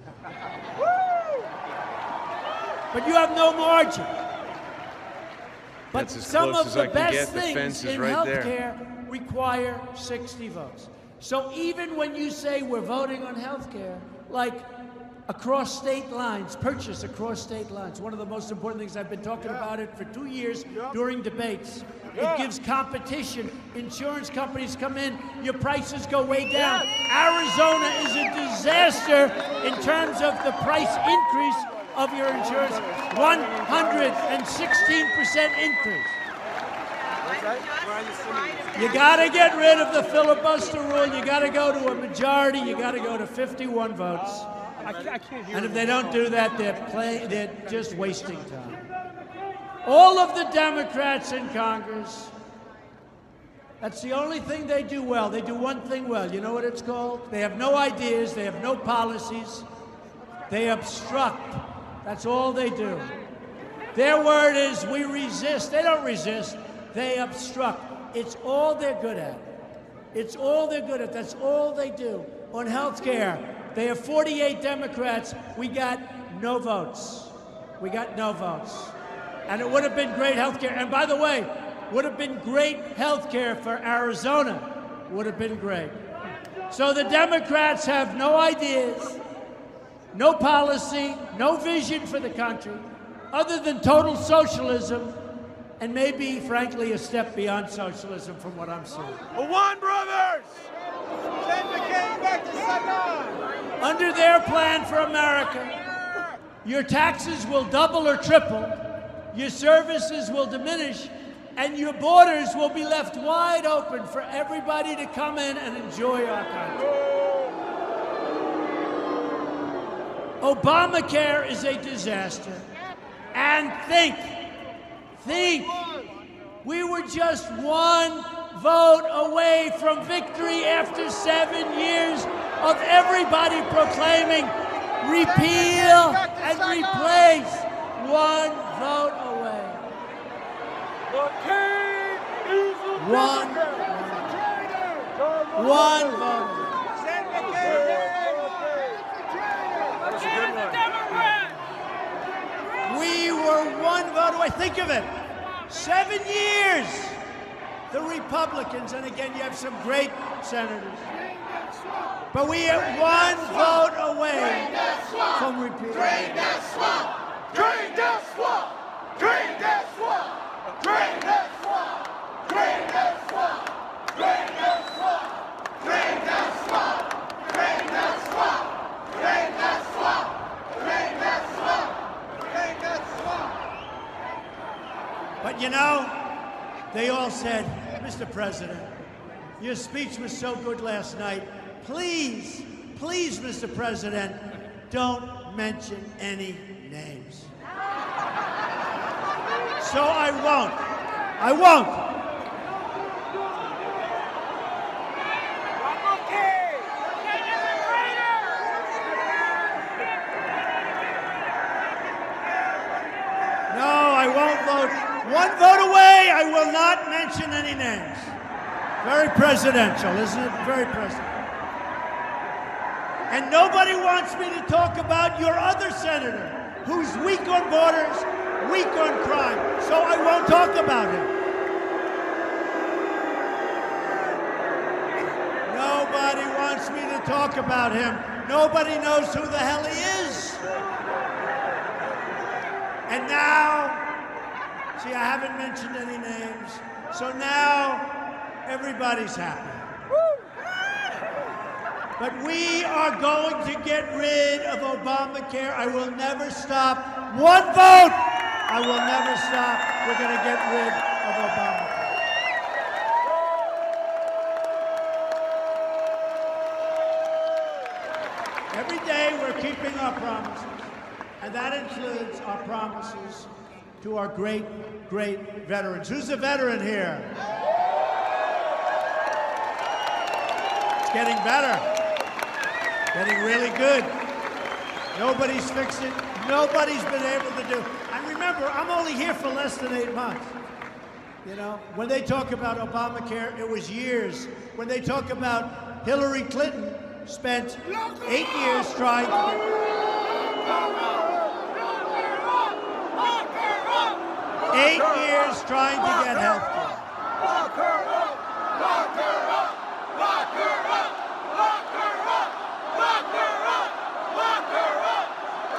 But you have no margin. But some of the best things in healthcare require 60 votes. So even when you say we're voting on healthcare, like across state lines, purchase across state lines, one of the most important things, I've been talking about it for 2 years during debates. It gives competition. Insurance companies come in, your prices go way down. Arizona is a disaster in terms of the price increase of your insurance, 116% increase. You got to get rid of the filibuster rule. You got to go to a majority. You got to go to 51 votes. And if they don't do that, they're just wasting time. All of the Democrats in Congress, that's the only thing they do well. They do one thing well. You know what it's called? They have no ideas. They have no policies. They obstruct. That's all they do. Their word is, we resist. They don't resist. They obstruct. It's all they're good at. It's all they're good at. That's all they do. On health care, they have 48 Democrats. We got no votes. We got no votes. And it would have been great health care. And by the way, would have been great health care for Arizona. Would have been great. So the Democrats have no ideas, no policy, no vision for the country, other than total socialism, and maybe, frankly, a step beyond socialism from what I'm seeing. One brothers! Send the king back to Saigon! Under their plan for America, your taxes will double or triple, your services will diminish, and your borders will be left wide open for everybody to come in and enjoy our country. Obamacare is a disaster. And think, we were just one vote away from victory after 7 years of everybody proclaiming repeal and replace. One vote away. One vote. We were one vote away. Think of it. 7 years. The Republicans, and again, you have some great senators. But we are one vote away from repeal. Drain that swamp! Drain that swamp! Drain that swamp! Drain that swamp! Drain that swamp! Drain that swamp! Drain that swamp! Drain that swamp! Drain that swamp! Drain that swamp! Drain that swamp! But you know, they all said, Mr. President, your speech was so good last night. Please, please, Mr. President, don't mention any names. So I won't. I won't. No, I won't vote. One vote away. I will not mention any names. Very presidential, isn't it? Very presidential. And nobody wants me to talk about your other senator, who's weak on borders, weak on crime. So I won't talk about him. Nobody wants me to talk about him. Nobody knows who the hell he is. And now, see, I haven't mentioned any names. So now, everybody's happy. But we are going to get rid of Obamacare. I will never stop. One vote! I will never stop. We're going to get rid of Obamacare. Every day we're keeping our promises. And that includes our promises to our great, great veterans. Who's a veteran here? It's getting better. Getting really good. Nobody's fixed it. Nobody's been able to do. And remember, I'm only here for less than 8 months. You know, when they talk about Obamacare, it was years. When they talk about Hillary Clinton, spent 8 years trying to. 8 years trying to get health care. Lock her up! Lock her up! Lock her up! Lock her up! Lock her up! Lock her up! Lock her up!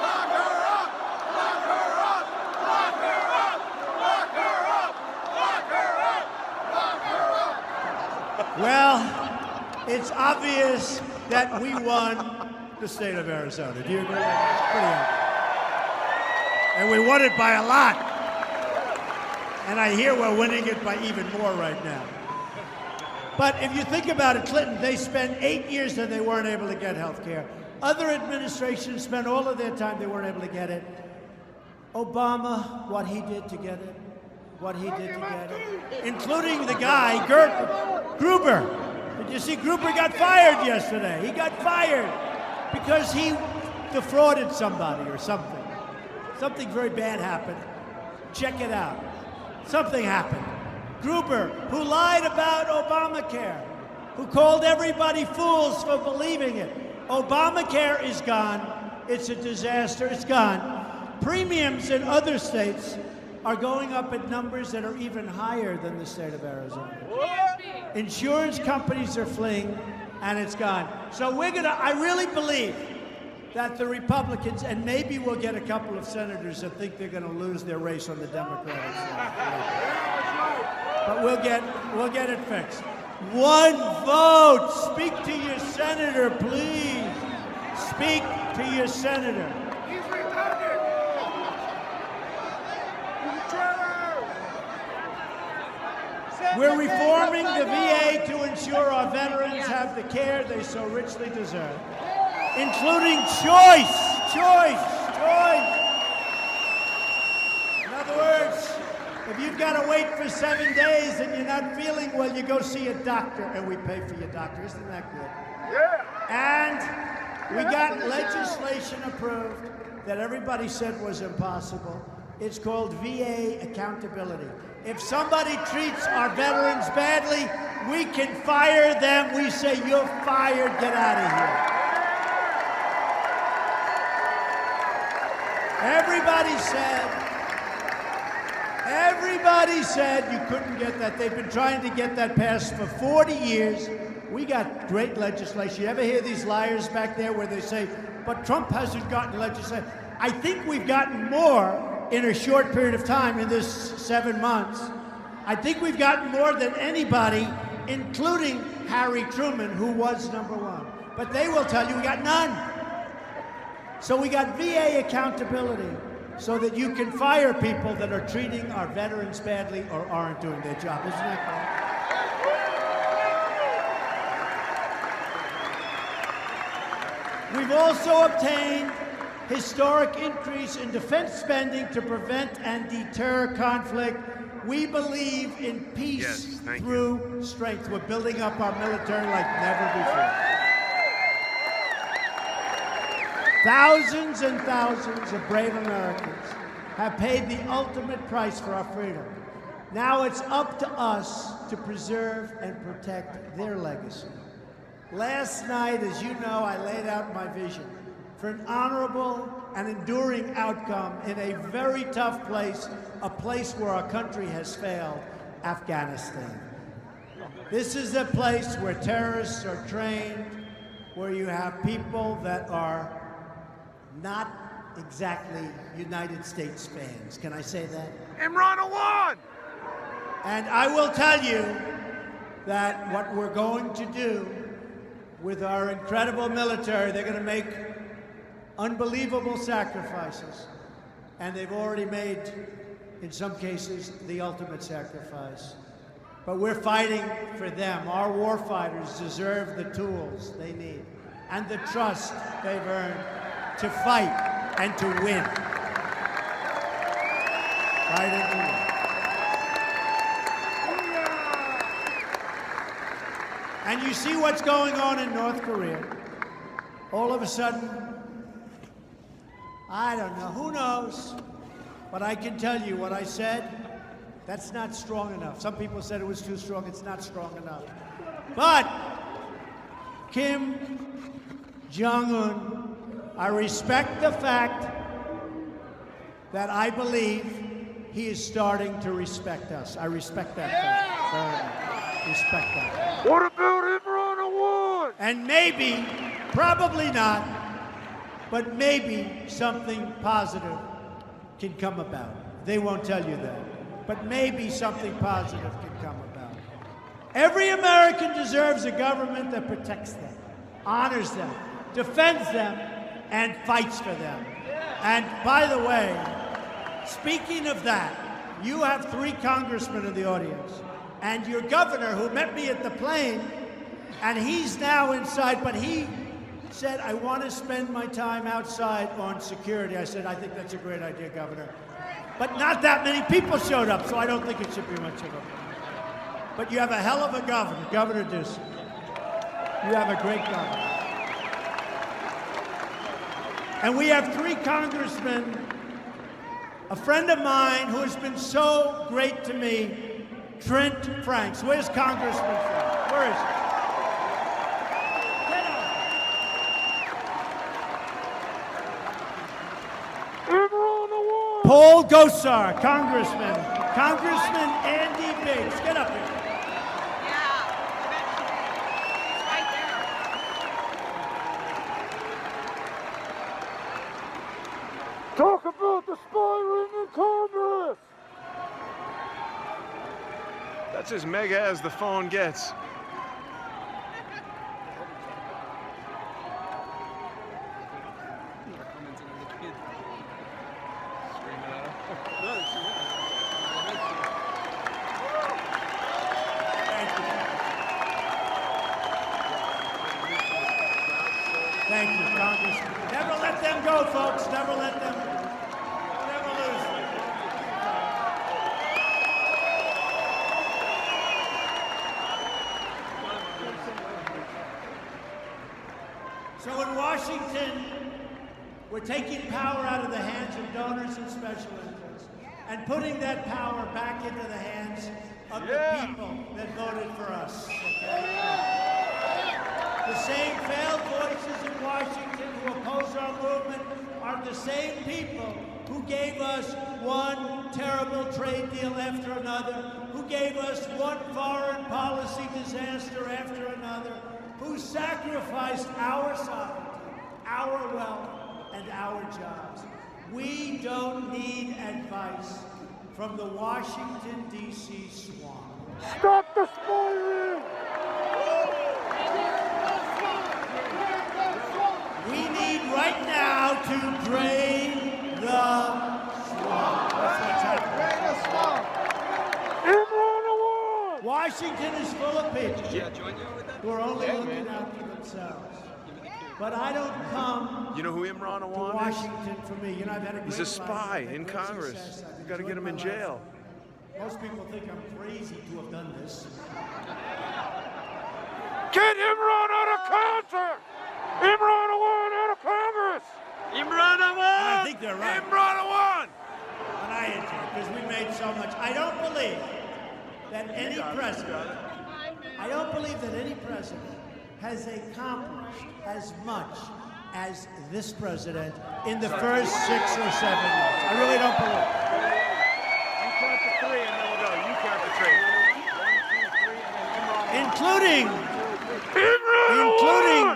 Lock her up! Lock her up! Lock her up! Lock her up! Lock her up! Well, it's obvious that we won the state of Arizona. Do you agree? It's pretty obvious. And we won it by a lot. And I hear we're winning it by even more right now. But if you think about it, Clinton, they spent 8 years and they weren't able to get health care. Other administrations spent all of their time, they weren't able to get it. Obama, what he did to get it, what he did to get it, including the guy, Gruber. Did you see Gruber got fired yesterday? He got fired because he defrauded somebody or something. Something very bad happened. Check it out. Something happened. Gruber, who lied about Obamacare, who called everybody fools for believing it. Obamacare is gone. It's a disaster. It's gone. Premiums in other states are going up at numbers that are even higher than the state of Arizona. Insurance companies are fleeing, and it's gone. So I really believe that the Republicans, and maybe we'll get a couple of senators that think they're going to lose their race on the Democratic side. But we'll get it fixed. One vote. Speak to your senator, please. Speak to your senator. He's retarded! He's a traitor! We're reforming the VA to ensure our veterans have the care they so richly deserve, including choice. In other words, if you've got to wait for 7 days and you're not feeling well, you go see a doctor, and we pay for your doctor. Isn't that good? Yeah! And we got legislation approved that everybody said was impossible. It's called VA accountability. If somebody treats our veterans badly, we can fire them. We say, you're fired, get out of here. Everybody said you couldn't get that. They've been trying to get that passed for 40 years. We got great legislation. You ever hear these liars back there where they say, but Trump hasn't gotten legislation? I think we've gotten more in a short period of time, in this 7 months. I think we've gotten more than anybody, including Harry Truman, who was #1. But they will tell you we got none. So we got VA accountability so that you can fire people that are treating our veterans badly or aren't doing their job. Isn't that correct? We've also obtained historic increase in defense spending to prevent and deter conflict. We believe in peace through strength. We're building up our military like never before. Thousands and thousands of brave Americans have paid the ultimate price for our freedom. Now it's up to us to preserve and protect their legacy. Last night, as you know, I laid out my vision for an honorable and enduring outcome in a very tough place, a place where our country has failed, Afghanistan. This is a place where terrorists are trained, where you have people that are not exactly United States fans. Can I say that? Imran Awan! And I will tell you that what we're going to do with our incredible military, they're going to make unbelievable sacrifices. And they've already made, in some cases, the ultimate sacrifice. But we're fighting for them. Our war fighters deserve the tools they need and the trust they've earned to fight and to win. Fight and to win. And you see what's going on in North Korea. All of a sudden, I don't know, who knows? But I can tell you what I said, that's not strong enough. Some people said it was too strong. It's not strong enough. But Kim Jong-un, I respect the fact that I believe he is starting to respect us. I respect that fact. Very much. Respect that. What about Imran Awan? And maybe, probably not, but maybe something positive can come about. They won't tell you that. But maybe something positive can come about. Every American deserves a government that protects them, honors them, defends them, and fights for them. And by the way, speaking of that, you have 3 congressmen in the audience. And your governor, who met me at the plane, and he's now inside, but he said, I want to spend my time outside on security. I said, I think that's a great idea, Governor. But not that many people showed up, so I don't think it should be much of a... But you have a hell of a governor, Governor Ducey. You have a great governor. And we have 3 congressmen, a friend of mine who has been so great to me, Trent Franks. Where's Congressman Franks? Where is he? Get up. Paul Gosar, Congressman. Congressman Andy Biggs. Get up here. Talk about the spy ring in Congress! That's as mega as the phone gets. Thank you, Congressman. Never let them go, folks. Never let them. Never lose them. Washington, we're taking power out of the hands of donors and special interests and putting that power back into the hands of the people that voted for us. Okay? The same failed voices in Washington who oppose our movement are the same people who gave us one terrible trade deal after another, who gave us one foreign policy disaster after another, who sacrificed our sovereignty, our wealth, and our jobs. We don't need advice from the Washington, D.C. swamp. Stop the spy ring! We need right now to drain the swamp. That's what's happening. Imran Washington is full of people who are only looking out for themselves. But I don't come You know who Imran to Awan is? Washington for me. You know, I've had a great He's a spy life. I've had in great Congress. success. I've You got to get enjoyed him in my life. jail. Most people think I'm crazy to have done this. Get Imran out of concert! Imran Awan out of Congress! Imran Awan! And I think they're right. Imran Awan! And I enjoy it because we made so much. I don't believe that any president has accomplished as much as this president in the first 6 or 7 months. I really don't believe it. You count to 3 and then we'll go. You count to 3. 1, 2, 3, and then Imran including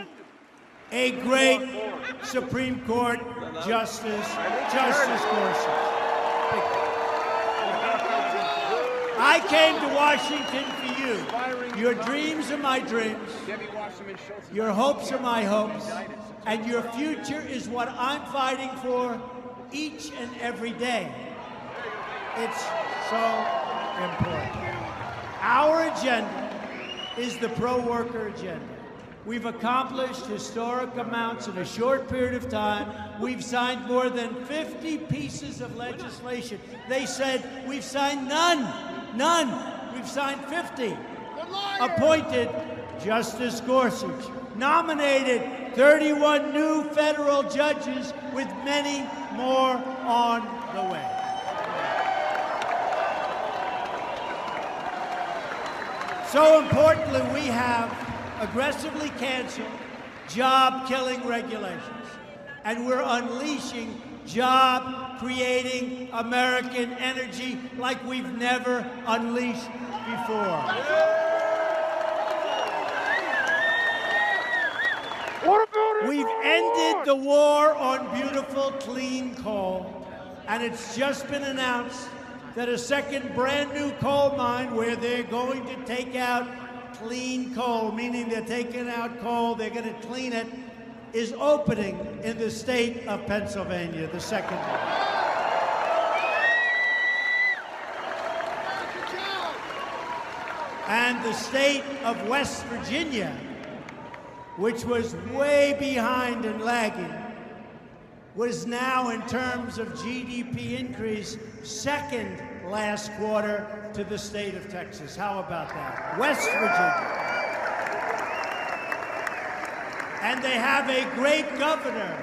a great Supreme Court Justice Gorsuch. I came to Washington for you. Your dreams are my dreams. Your hopes are my hopes. And your future is what I'm fighting for each and every day. It's so important. Our agenda is the pro-worker agenda. We've accomplished historic amounts in a short period of time. We've signed more than 50 pieces of legislation. They said we've signed none. We've signed 50. Appointed Justice Gorsuch. Nominated 31 new federal judges with many more on the way. So importantly, we have aggressively canceled job-killing regulations, and we're unleashing job-creating American energy like we've never unleashed before. What about We've Imran ended Awan? the war on beautiful, clean coal, and it's just been announced that a second brand new coal mine where they're going to take out clean coal, meaning they're taking out coal, they're going to clean it, is opening in the state of Pennsylvania, the second one. And the state of West Virginia, which was way behind and lagging, was now, in terms of GDP increase, second last quarter to the state of Texas. How about that? West Virginia. And they have a great governor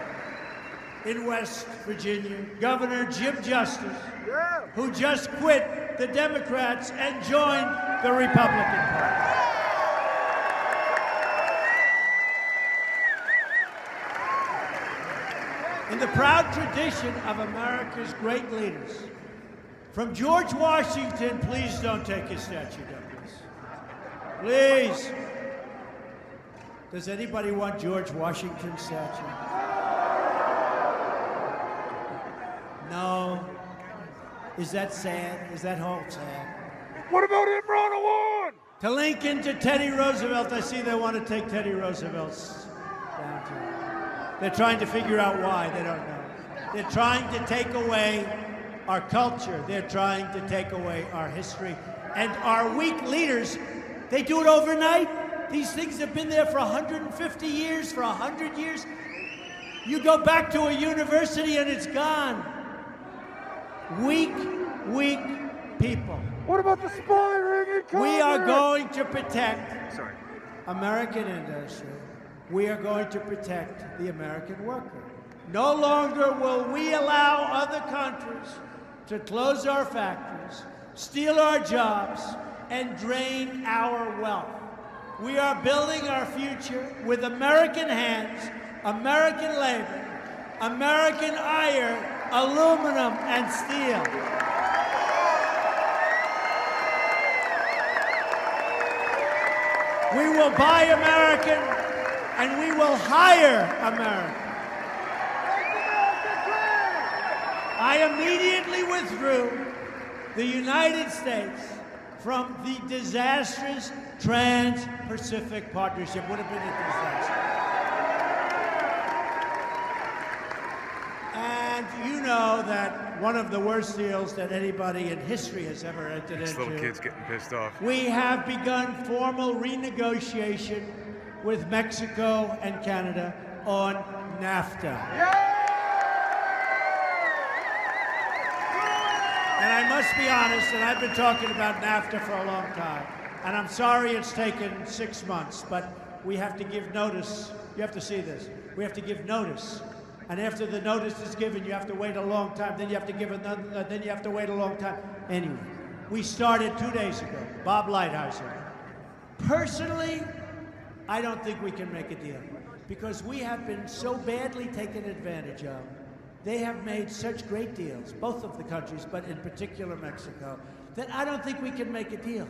in West Virginia, Governor Jim Justice, who just quit the Democrats and joined the Republican Party. In the proud tradition of America's great leaders, from George Washington, please don't take his statue down, please. Please. Does anybody want George Washington's statue? No. Is that sad? Is that whole sad? What about Imran Awan? To Lincoln, to Teddy Roosevelt. I see they want to take Teddy Roosevelt's down to. They're trying to figure out why. They don't know. They're trying to take away our culture. They're trying to take away our history. And our weak leaders, they do it overnight. These things have been there for 150 years, for 100 years. You go back to a university and it's gone. Weak people. What about the spy ring in Congress? We are going to protect American industry. we are going to protect the American worker. No longer will we allow other countries to close our factories, steal our jobs, and drain our wealth. We are building our future with American hands, American labor, American iron, aluminum, and steel. We will buy American, and we will hire American. I immediately withdrew the United States from the disastrous Trans-Pacific Partnership. Would have been a disaster. And you know that one of the worst deals that anybody in history has ever entered into. Little kids getting pissed off. We have begun formal renegotiation with Mexico and Canada on NAFTA. And I must be honest, and I've been talking about NAFTA for a long time, and I'm sorry it's taken 6 months, but we have to give notice. You have to see this. We have to give notice. And after the notice is given, you have to wait a long time. Then you have to give another, then you have to wait a long time. Anyway, we started 2 days ago. Bob Lighthizer. Personally, I don't think we can make a deal because we have been so badly taken advantage of. They have made such great deals, both of the countries, but in particular Mexico, that I don't think we can make a deal.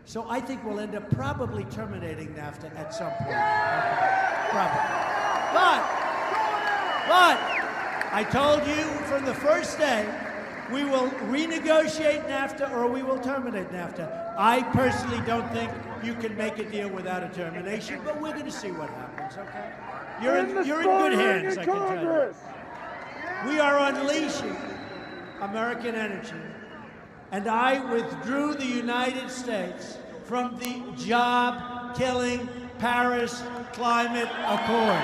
So I think we'll end up probably terminating NAFTA at some point. Okay. Probably. But I told you from the first day, we will renegotiate NAFTA or we will terminate NAFTA. I personally don't think you can make a deal without a termination, but we're going to see what happens, okay? You're in good hands, I can tell you. We are unleashing American energy, and I withdrew the United States from the job-killing Paris Climate Accord.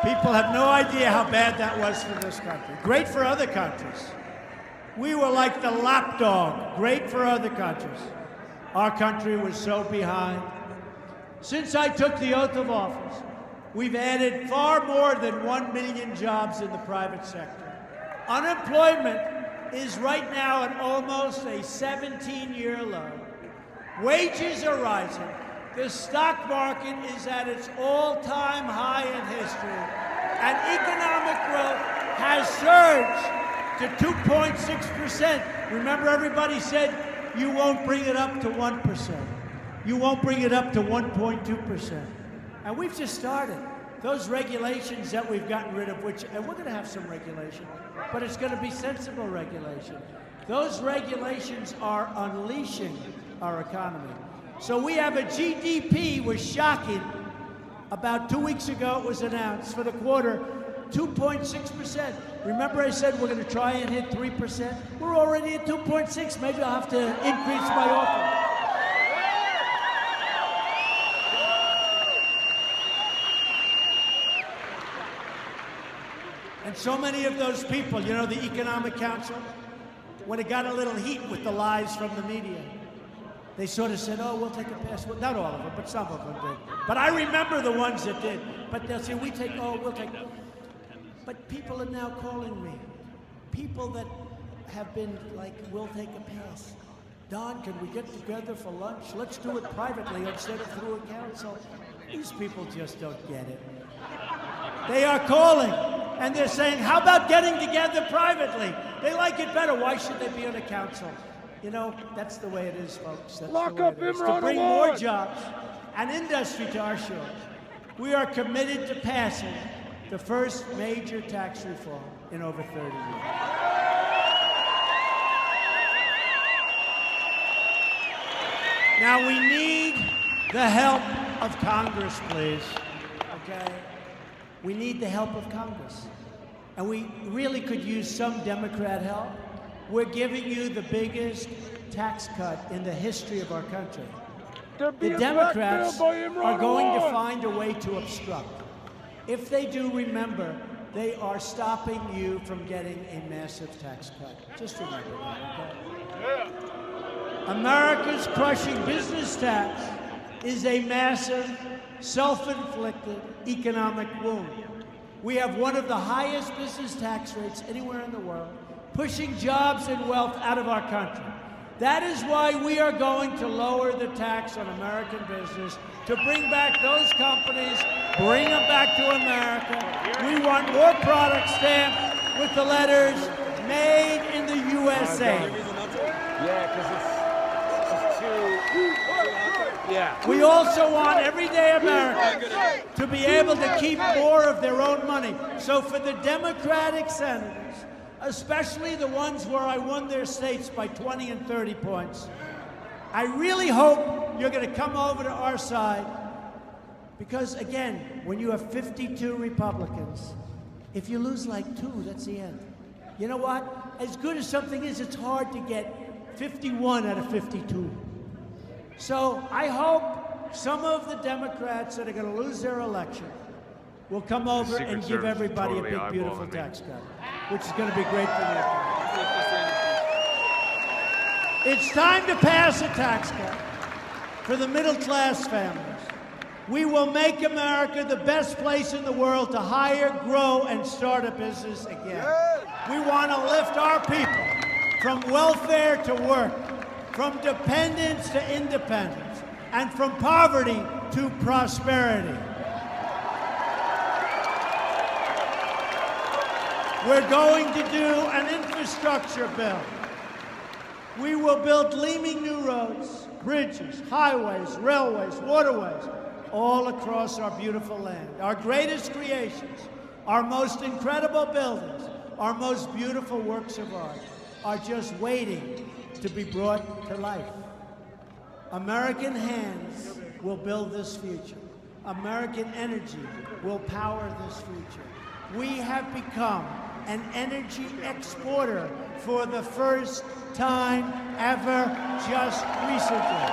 People have no idea how bad that was for this country. Great for other countries. We were like the lapdog. Great for other countries. Our country was so behind. Since I took the oath of office, we've added far more than 1 million jobs in the private sector. Unemployment is right now at almost a 17-year low. Wages are rising. The stock market is at its all-time high in history. And economic growth has surged to 2.6%. Remember, everybody said, you won't bring it up to 1%. You won't bring it up to 1.2%. And we've just started. Those regulations that we've gotten rid of, and we're going to have some regulation, but it's going to be sensible regulation. Those regulations are unleashing our economy. So we have a GDP, was shocking. About 2 weeks ago, it was announced for the quarter, 2.6%. Remember I said we're going to try and hit 3%? We're already at 2.6. Maybe I'll have to increase my offer. And so many of those people, you know, the Economic Council, when it got a little heat with the lies from the media, they sort of said, oh, we'll take a pass. Well, not all of them, but some of them did. But I remember the ones that did. But they'll say, we'll take. But people are now calling me. People that have been like, we'll take a pass. Don, can we get together for lunch? Let's do it privately instead of through a council. These people just don't get it. They are calling, and they're saying, how about getting together privately? They like it better. Why should they be on a council? You know, that's the way it is, folks. That's Lock the way up it is. Imran To bring Awad. more jobs and industry to our shores, we are committed to passing the first major tax reform in over 30 years. Now, we need the help of Congress, please, okay? We need the help of Congress. And we really could use some Democrat help. We're giving you the biggest tax cut in the history of our country. The Democrats are going to find a way to obstruct. If they do, remember, they are stopping you from getting a massive tax cut. Just remember that, okay? America's crushing business tax is a massive, self-inflicted economic wound. We have one of the highest business tax rates anywhere in the world, pushing jobs and wealth out of our country. That is why we are going to lower the tax on American business to bring back those companies, bring them back to America. We want more products stamped with the letters made in the USA. Yeah, because it's too... Yeah. We also want everyday Americans to be able to keep more of their own money. So for the Democratic senators, especially the ones where I won their states by 20 and 30 points, I really hope you're going to come over to our side because, again, when you have 52 Republicans, if you lose like 2, that's the end. You know what? As good as something is, it's hard to get 51 out of 52. So I hope some of the Democrats that are going to lose their election will come over and give everybody a big, beautiful tax cut, which is going to be great for the economy. It's time to pass a tax cut for the middle-class families. We will make America the best place in the world to hire, grow, and start a business again. We want to lift our people from welfare to work, from dependence to independence, and from poverty to prosperity. We're going to do an infrastructure bill. We will build gleaming new roads, bridges, highways, railways, waterways, all across our beautiful land. Our greatest creations, our most incredible buildings, our most beautiful works of art are just waiting to be brought to life. American hands will build this future. American energy will power this future. We have become an energy exporter for the first time ever just recently.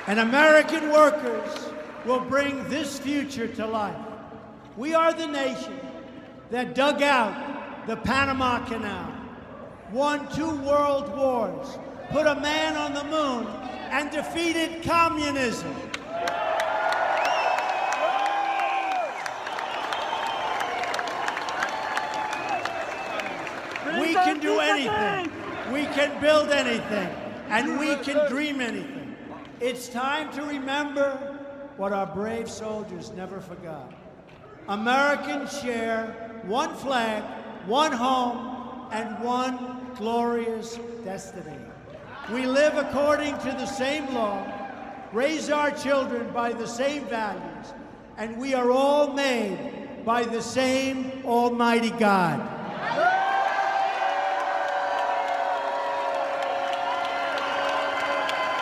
And American workers will bring this future to life. We are the nation that dug out the Panama Canal, won 2 world wars, put a man on the moon, and defeated communism. We can do anything. We can build anything. And we can dream anything. It's time to remember what our brave soldiers never forgot. Americans share one flag, one home, and one glorious destiny. We live according to the same law, raise our children by the same values, and we are all made by the same Almighty God.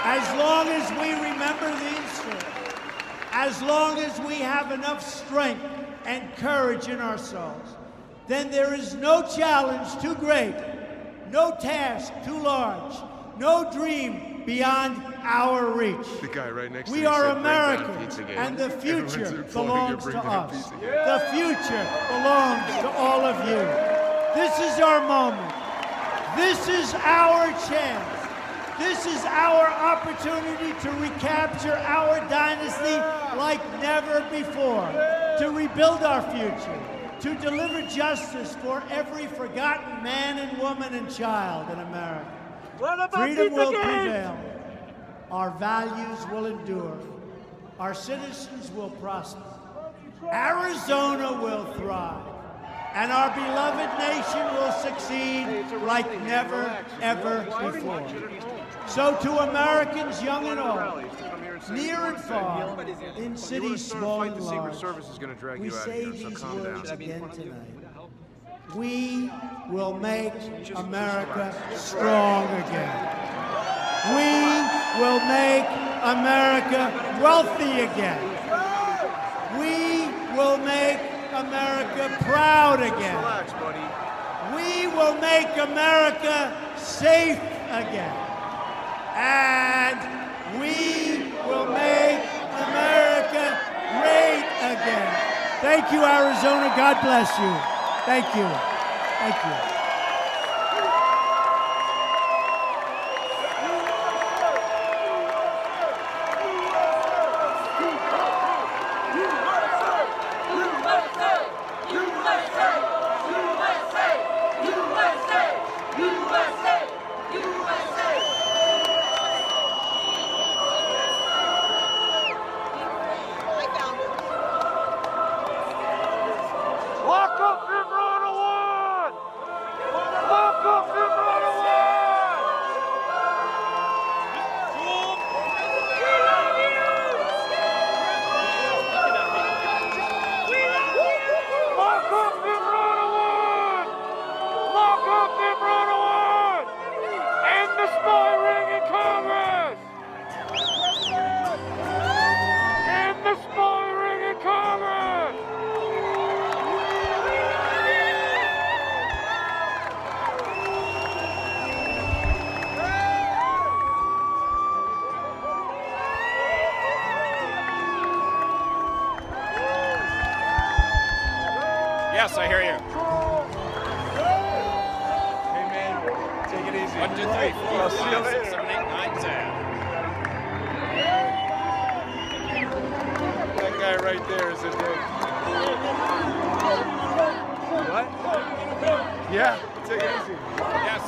As long as we remember these things, as long as we have enough strength and courage in our souls, then there is no challenge too great, no task too large, no dream beyond our reach. The guy right next to we me are said, Americans, and the future belongs to us. The future belongs to all of you. This is our moment. This is our chance. This is our opportunity to recapture our dynasty like never before, to rebuild our future, to deliver justice for every forgotten man and woman and child in America. Freedom will prevail. Our values will endure. Our citizens will prosper. Arizona will thrive. And our beloved nation will succeed like never, ever before. So to Americans young and old, near and far, in cities small and large, we say these words again tonight. We will make America strong again. We will make America wealthy again. We will make America proud again. Relax, buddy. We will make America safe again. And We will make America great again. Thank you, Arizona. God bless you. Thank you. Thank you. Lock up Imran Awad! Lock up Imran Awad! Lock up Imran Awad! Lock up Imran Awad! End the spy ring in Congress! End the spy ring in Congress! Yes, I hear you. Hey, man, take it easy. 1, 2, 3, 4, I'll see you 5, 6, later. 7, 8, 9, 10. That guy right there is a dick. What? Yeah, take it easy. Yes.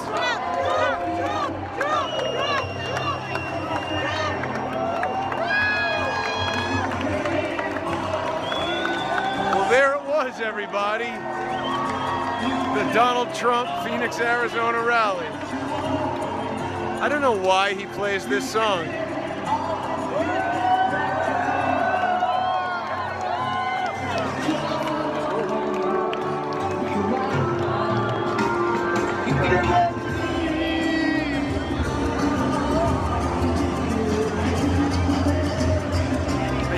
Well, there it was, everybody. The Donald Trump Phoenix, Arizona rally. I don't know why he plays this song.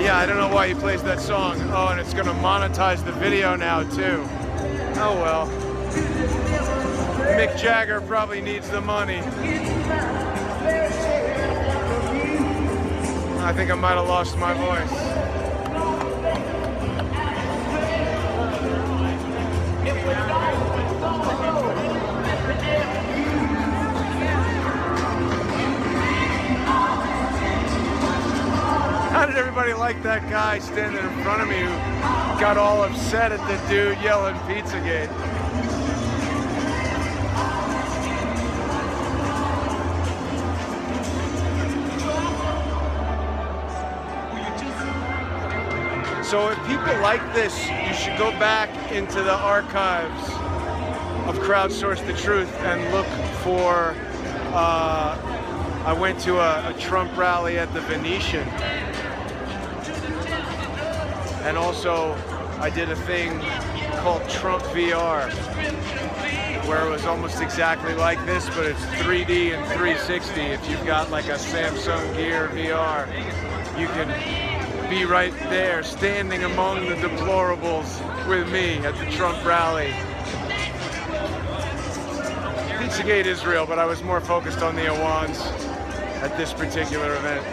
Yeah, I don't know why he plays that song. Oh, and it's gonna monetize the video now too. Oh well. Mick Jagger probably needs the money. I think I might have lost my voice. How did everybody like that guy standing in front of me who got all upset at the dude yelling Pizzagate? So if people like this, you should go back into the archives of Crowdsource the Truth and look for, I went to a Trump rally at the Venetian. And also, I did a thing called Trump VR, where it was almost exactly like this, but it's 3D and 360. If you've got like a Samsung Gear VR, you can be right there, standing among the deplorables with me at the Trump rally. Pizzagate is real, but I was more focused on the Awans at this particular event.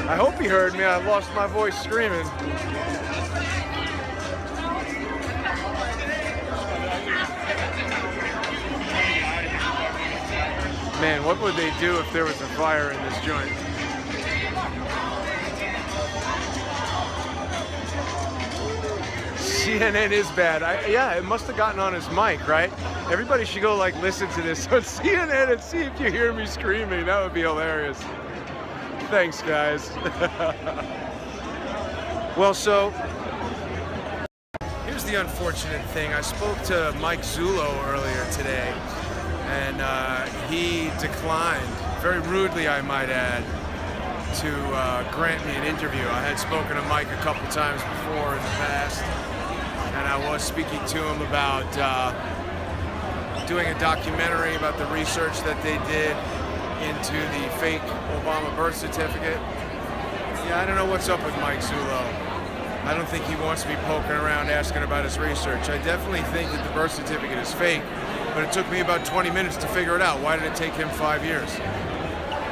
I hope he heard me. I lost my voice screaming. Man, what would they do if there was a fire in this joint? CNN is bad. Yeah, it must have gotten on his mic, right? Everybody should go like listen to this on CNN and see if you hear me screaming. That would be hilarious. Thanks, guys. Well, so here's the unfortunate thing. I spoke to Mike Zullo earlier today, and he declined, very rudely I might add, to grant me an interview. I had spoken to Mike a couple times before in the past, and I was speaking to him about doing a documentary about the research that they did into the fake Obama birth certificate. Yeah, I don't know what's up with Mike Zullo. I don't think he wants me poking around asking about his research. I definitely think that the birth certificate is fake, but it took me about 20 minutes to figure it out. Why did it take him 5 years?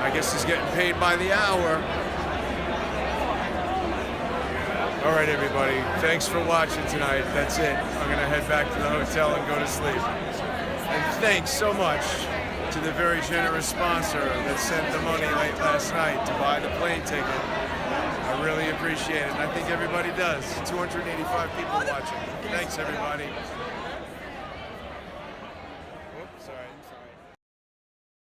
I guess he's getting paid by the hour. All right, everybody. Thanks for watching tonight. That's it. I'm going to head back to the hotel and go to sleep. And thanks so much to the very generous sponsor that sent the money late last night to buy the plane ticket. I really appreciate it, and I think everybody does. 285 people watching. Thanks, everybody. Oops, sorry.